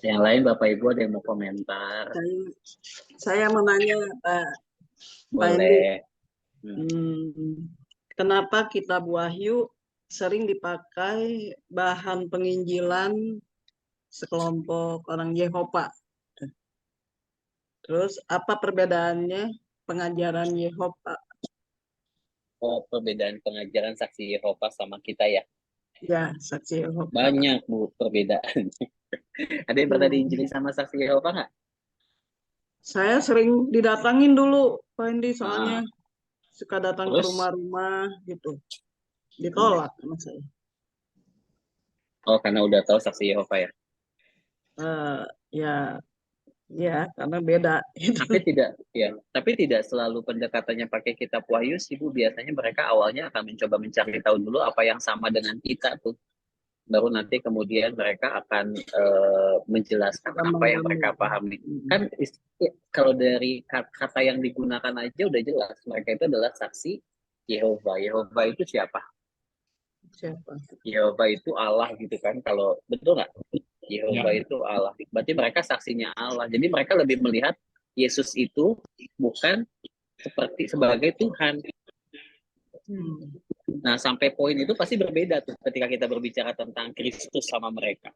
Yang lain Bapak Ibu ada yang mau komentar? Saya mau nanya Pak. Boleh. Kenapa kitab Wahyu sering dipakai bahan penginjilan sekelompok orang Yehova? Terus apa perbedaannya pengajaran Yehova? Oh, perbedaan pengajaran saksi Yehova sama kita ya? Ya, saksi Yehova. Banyak Bu perbedaan. Ada yang pernah diinjili sama saksi Yehova nggak? Saya sering didatangin dulu, Pak Indi, soalnya suka datang ke rumah-rumah gitu. Ditolak sama saya. Oh, karena udah tahu saksi Yehova ya? Ya, karena beda. Tapi tidak selalu pendekatannya pakai kitab Wahyu sih Bu. Biasanya mereka awalnya akan mencoba mencari tahu dulu apa yang sama dengan kita tuh. Baru nanti kemudian mereka akan menjelaskan apa yang mereka pahami. Kan kalau dari kata yang digunakan aja udah jelas, mereka itu adalah saksi Yehova. Yehova itu siapa? Yehova itu Allah gitu kan. Kalau betul nggak? Yehova itu Allah. Berarti mereka saksinya Allah. Jadi mereka lebih melihat Yesus itu bukan sebagai Tuhan. Nah, sampai poin itu pasti berbeda tuh ketika kita berbicara tentang Kristus sama mereka.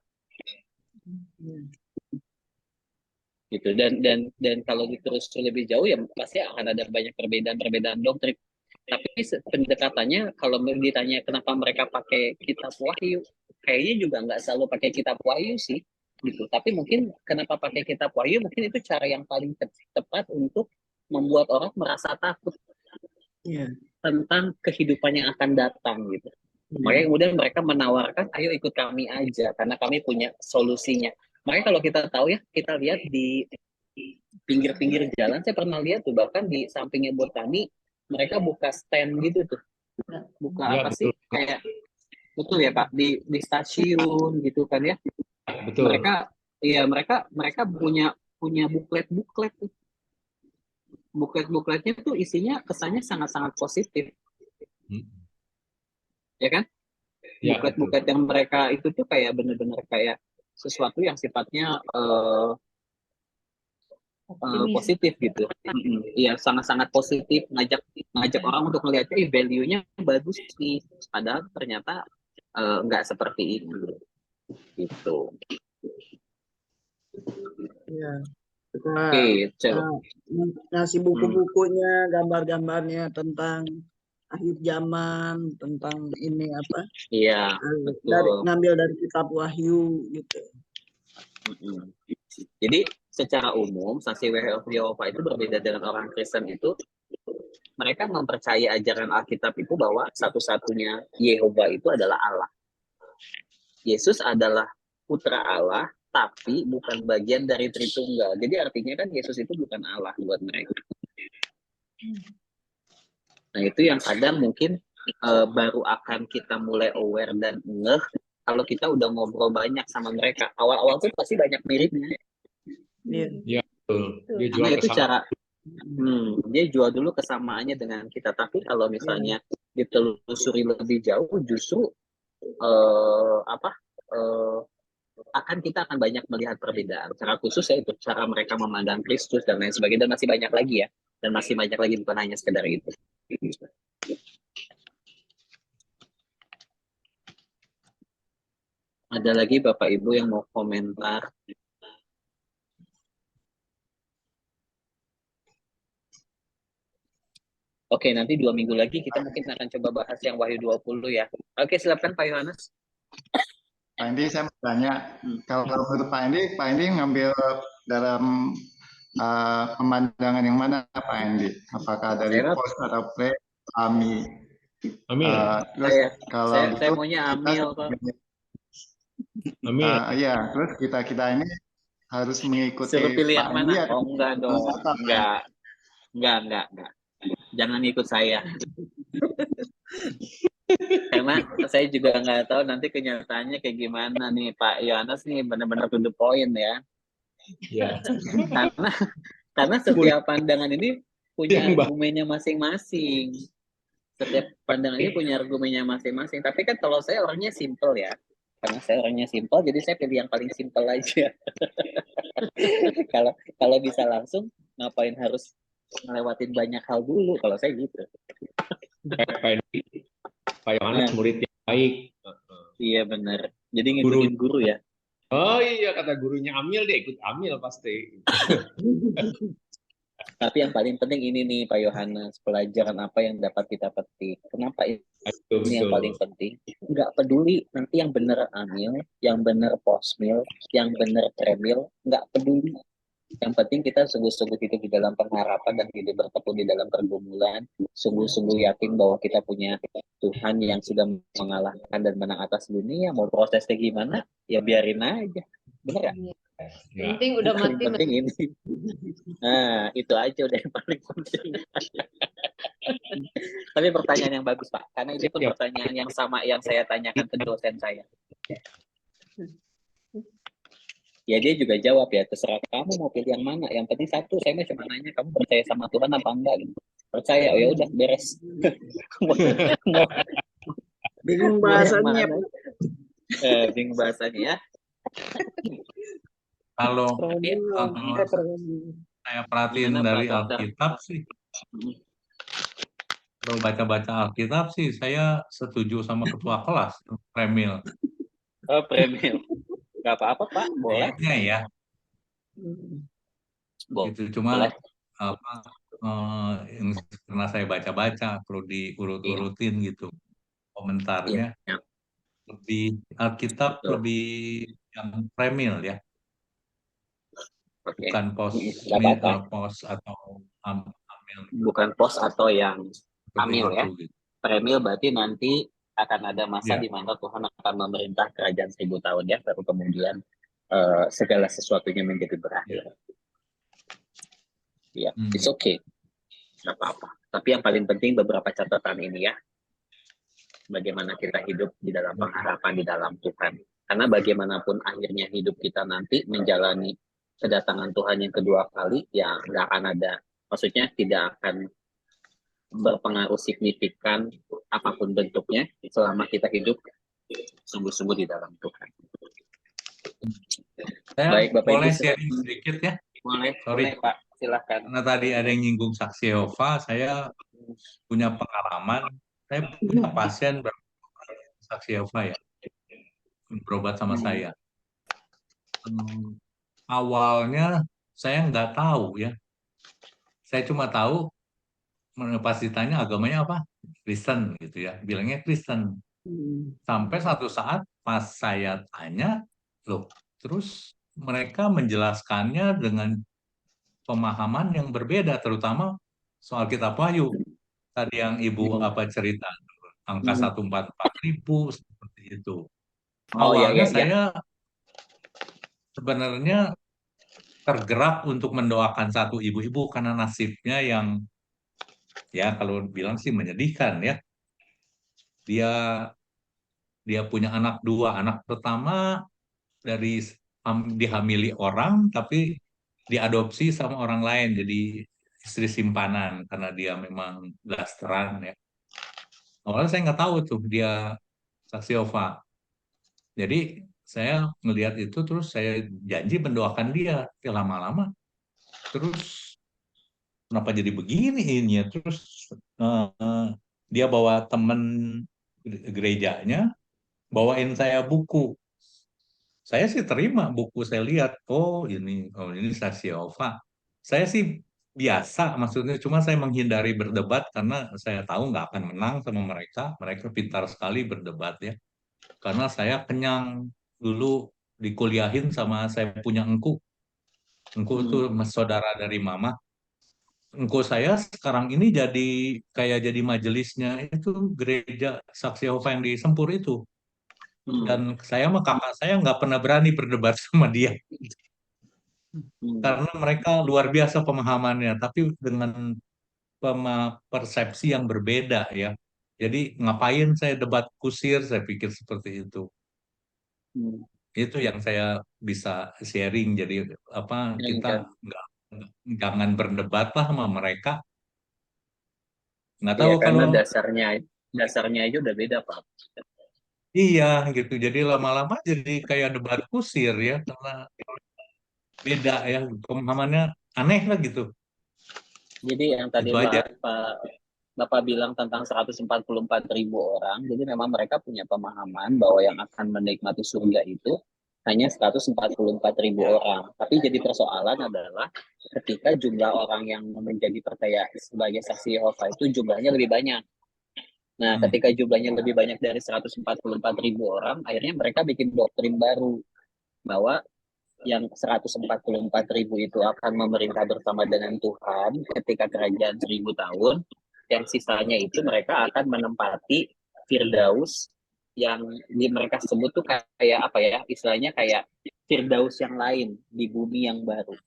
Gitu. Dan kalau terus lebih jauh ya pasti akan ada banyak perbedaan doktrin. Tapi pendekatannya kalau ditanya kenapa mereka pakai kitab Wahyu, kayaknya juga nggak selalu pakai kitab Wahyu sih, gitu. Tapi mungkin kenapa pakai kitab Wahyu? Mungkin itu cara yang paling tepat untuk membuat orang merasa takut tentang kehidupan yang akan datang, gitu. Makanya kemudian mereka menawarkan, ayo ikut kami aja, karena kami punya solusinya. Makanya kalau kita tahu ya, kita lihat di pinggir-pinggir jalan, saya pernah lihat tuh, bahkan di sampingnya Botani, mereka buka stand gitu tuh. Buka Ya, apa betul. sih? Kayak, betul ya Pak, di stasiun gitu kan ya. Betul. Mereka punya buklet-buklet tuh. Buklet-bukletnya tuh isinya kesannya sangat-sangat positif. Ya kan? Ya, Buklet-buklet yang mereka itu tuh kayak bener-bener kayak sesuatu yang sifatnya positif gitu. Iya, sangat-sangat positif, ngajak orang untuk melihatnya value-nya bagus nih. Padahal ternyata nggak seperti ini gitu. Ya. Oke, ngasih buku-bukunya, gambar-gambarnya tentang akhir zaman, tentang ini apa? Iya, ngambil dari kitab Wahyu gitu. Jadi secara umum saksi Yehova itu berbeda dengan orang Kristen itu, mereka mempercayai ajaran Alkitab itu bahwa satu-satunya Yehova itu adalah Allah. Yesus adalah putra Allah, tapi bukan bagian dari Tritunggal. Jadi artinya kan Yesus itu bukan Allah buat mereka. Nah itu yang kadang mungkin baru akan kita mulai aware dan ngeh kalau kita udah ngobrol banyak sama mereka. Awal-awal tuh pasti banyak miripnya. Iya, betul. Dia jual Karena itu kesamaan. cara dia jual dulu kesamaannya dengan kita. Tapi kalau misalnya ditelusuri lebih jauh, justru kita akan banyak melihat perbedaan. Cara khusus ya itu cara mereka memandang Kristus dan lain sebagainya, dan masih banyak lagi ya. Dan masih banyak lagi, bukan hanya sekedar itu. Ada lagi Bapak Ibu yang mau komentar? Oke, nanti 2 minggu lagi kita mungkin akan coba bahas yang Wahyu 20 ya. Oke, silakan Pak Yohanes. Pak Indi, saya mau tanya, kalau menurut Pak Indi ngambil dalam pemandangan yang mana Pak Indi? Apakah dari post atau pre, AMI? Terus kalau saya maunya Amil, Pak. Iya, terus kita ini harus mengikuti Suruh pilih yang Pak Indi mana? Oh enggak dong, enggak. Jangan ikut saya. Karena saya juga nggak tahu nanti kenyataannya kayak gimana nih Pak Yohanes nih, benar-benar to the point ya. Ya. Karena setiap pandangan ini punya argumennya masing-masing. Setiap pandangan ini punya argumennya masing-masing. Tapi kan kalau saya orangnya simple ya. Karena saya orangnya simple, jadi saya pilih yang paling simple aja. Kalau bisa langsung, ngapain harus ngelewatin banyak hal dulu? Kalau saya gitu. Pak Yohanes murid yang baik. Iya benar. Jadi ngikutin guru ya. Oh iya, kata gurunya Amil, dia ikut Amil pasti. Tapi yang paling penting ini nih Pak Yohanes, pelajaran apa yang dapat kita petik. Kenapa ini yang paling penting? Nggak peduli nanti yang benar Amil, yang benar Postmil, yang benar Premil, nggak peduli. Yang penting kita sungguh-sungguh hidup di dalam pengharapan dan hidup bertepuk di dalam pergumulan, sungguh-sungguh yakin bahwa kita punya Tuhan yang sudah mengalahkan dan menang atas dunia. Mau prosesnya gimana, ya biarin aja. Bener ya? Penting udah mati. Penting ini. Nah, itu aja udah yang paling penting. Tapi pertanyaan yang bagus Pak, karena itu pun pertanyaan yang sama yang saya tanyakan ke dosen saya. Ya dia juga jawab ya, terserah kamu mau pilih yang mana. Yang penting satu, saya cuma nanya kamu percaya sama Tuhan apa enggak gitu. Percaya, ya udah beres. Bingung bahasanya. Bingung bahasanya ya. Kalau saya perhatiin dari Alkitab sih, kalau baca-baca Alkitab sih, saya setuju sama ketua kelas, Premil. Oh, Premil. Gak apa-apa Pak, boleh. Kayaknya ya. Itu cuma karena saya baca-baca perlu diurut-urutin gitu komentarnya. lebih Alkitab Betul. lebih yang premil ya, Oke. bukan Nggak apa-apa. pos atau amil Bukan pos atau yang seperti amil ya. itu gitu. Premil berarti nanti akan ada masa Ya. di mana Tuhan akan memerintah kerajaan 1000 tahun ya, baru kemudian segala sesuatunya menjadi berakhir. Ya, it's okay. Nggak apa-apa. Tapi yang paling penting beberapa catatan ini ya. Bagaimana kita hidup di dalam pengharapan di dalam Tuhan. Karena bagaimanapun akhirnya hidup kita nanti menjalani kedatangan Tuhan yang kedua kali, ya nggak akan ada, maksudnya tidak akan berpengaruh signifikan apapun bentuknya selama kita hidup sungguh-sungguh di dalam Tuhan. Saya Baik, Bapak boleh Ibu, sharing sedikit ya? boleh Pak, silahkan. Karena tadi ada yang nyinggung saksi Yehova, saya punya pengalaman, saya punya pasien saksi Yehova ya, berobat sama saya. Awalnya saya nggak tahu ya, saya cuma tahu pas ditanya agamanya apa, Kristen gitu ya, bilangnya Kristen. Sampai satu saat pas saya tanya, loh, terus mereka menjelaskannya dengan pemahaman yang berbeda, terutama soal kitab Wahyu. Tadi yang Ibu apa cerita, angka 144.000 seperti itu. Awalnya saya sebenarnya tergerak untuk mendoakan satu ibu-ibu karena nasibnya yang ya kalau bilang sih menyedihkan ya. Dia punya anak dua, anak pertama dari dihamili orang tapi diadopsi sama orang lain jadi istri simpanan karena dia memang blasteran ya. Awalnya saya nggak tahu tuh dia saksi Yehova. Jadi saya ngelihat itu terus saya janji mendoakan dia. Ya lama-lama terus kenapa jadi begini ini ya? Terus dia bawa temen gerejanya bawain saya buku. Saya sih terima buku, saya lihat, oh ini saksi Yehova. Saya sih biasa, maksudnya cuma saya menghindari berdebat karena saya tahu nggak akan menang sama mereka. Mereka pintar sekali berdebat ya. Karena saya kenyang dulu dikuliahin sama saya punya engku. Engku itu saudara dari mama. Engku saya sekarang ini kayak jadi majelisnya itu gereja Saksi Yehova yang di Sempur itu. Dan saya sama kakak saya nggak pernah berani berdebat sama dia. Karena mereka luar biasa pemahamannya, tapi dengan persepsi yang berbeda ya. Jadi ngapain saya debat kusir, saya pikir seperti itu. Itu yang saya bisa sharing. Jadi kita jangan berdebat lah sama mereka. Nggak tahu karena kalau dasarnya aja udah beda Pak. iya gitu. Jadi lama-lama jadi kayak debat kusir ya karena beda ya pemahamannya aneh lah gitu. Jadi yang tadi Bapak bilang tentang 144.000 orang, jadi memang mereka punya pemahaman bahwa yang akan menikmati surga itu hanya 144.000 orang. Tapi jadi persoalan adalah ketika jumlah orang yang menjadi percaya sebagai saksi Yehova itu jumlahnya lebih banyak. Nah, ketika jumlahnya lebih banyak dari 144.000 orang, akhirnya mereka bikin doktrin baru bahwa yang 144.000 itu akan memerintah bersama dengan Tuhan ketika kerajaan 1000 tahun. Yang sisanya itu mereka akan menempati Firdaus yang mereka sebut tuh kayak apa ya, istilahnya kayak Firdaus yang lain di bumi yang baru.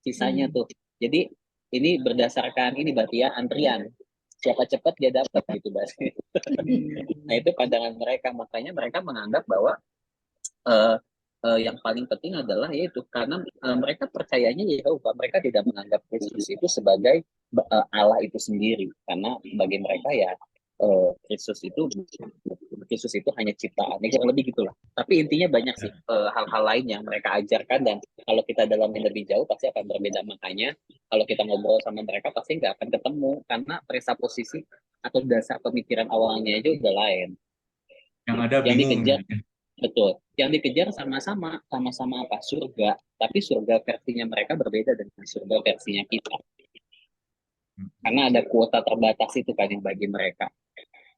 Sisanya tuh. Jadi ini berdasarkan ini berarti ya antrian. Siapa cepat dia dapat gitu berarti. Nah itu pandangan mereka, makanya mereka menganggap bahwa yang paling penting adalah yaitu karena mereka percayanya Yehova, mereka tidak menganggap Kristus itu sebagai Allah itu sendiri, karena bagi mereka ya Kristus itu hanya ciptaan, kurang lebih gitulah. Tapi intinya banyak sih hal-hal lain yang mereka ajarkan, dan kalau kita dalamin lebih jauh pasti akan berbeda. Makanya kalau kita ngobrol sama mereka pasti nggak akan ketemu, karena presuposisi atau dasar pemikiran awalnya aja udah lain. Yang ada bingung. Dikejar, betul. Yang dikejar sama-sama apa? Surga. Tapi surga versinya mereka berbeda dengan surga versinya kita. Karena ada kuota terbatas itu kan yang bagi mereka.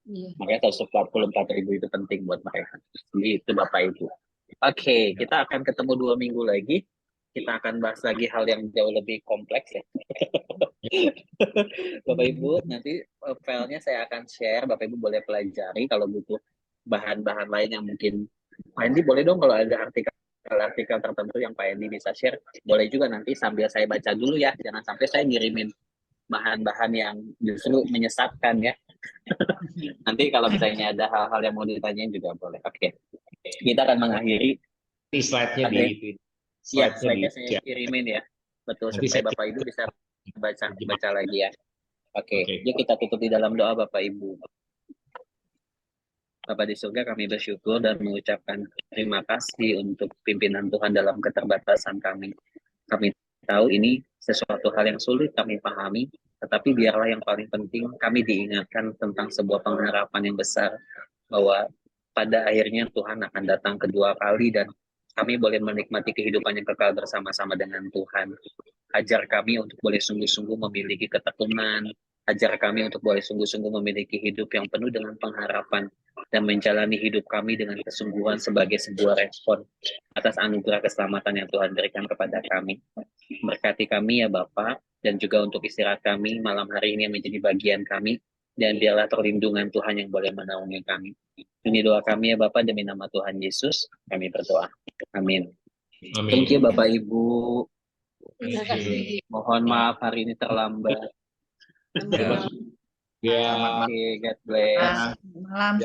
Iya. Makanya 144.000 itu penting buat mereka. Itu Bapak Ibu. Oke, kita akan ketemu 2 minggu lagi. Kita akan bahas lagi hal yang jauh lebih kompleks ya. Bapak Ibu, nanti filenya saya akan share. Bapak Ibu boleh pelajari kalau butuh bahan-bahan lain yang mungkin Pak Endi boleh dong kalau ada artikel tertentu yang Pak Endi bisa share. Boleh juga nanti sambil saya baca dulu ya. Jangan sampai saya ngirimin bahan-bahan yang justru menyesatkan ya. Nanti kalau misalnya ada hal-hal yang mau ditanyain juga boleh. Oke. Kita akan mengakhiri. Di slide-nya di ya, slide-nya saya kirimin ya. Betul, supaya Bapak Ibu bisa baca lagi ya. Oke. Yuk kita tutup di dalam doa Bapak Ibu. Bapa di surga, kami bersyukur dan mengucapkan terima kasih untuk pimpinan Tuhan dalam keterbatasan kami. Kami tahu ini sesuatu hal yang sulit kami pahami, tetapi biarlah yang paling penting kami diingatkan tentang sebuah pengharapan yang besar, bahwa pada akhirnya Tuhan akan datang kedua kali dan kami boleh menikmati kehidupan yang kekal bersama-sama dengan Tuhan. Ajar kami untuk boleh sungguh-sungguh memiliki ketekunan, ajar kami untuk boleh sungguh-sungguh memiliki hidup yang penuh dengan pengharapan, dan menjalani hidup kami dengan kesungguhan sebagai sebuah respon atas anugerah keselamatan yang Tuhan berikan kepada kami. Berkati kami ya Bapa, dan juga untuk istirahat kami malam hari ini yang menjadi bagian kami, dan biarlah perlindungan Tuhan yang boleh menaungi kami. Ini doa kami ya Bapa, demi nama Tuhan Yesus kami berdoa. Amin. Thank you Bapak Ibu. Terima kasih. Mohon maaf hari ini terlambat. Ya. Oke, God bless. Malam.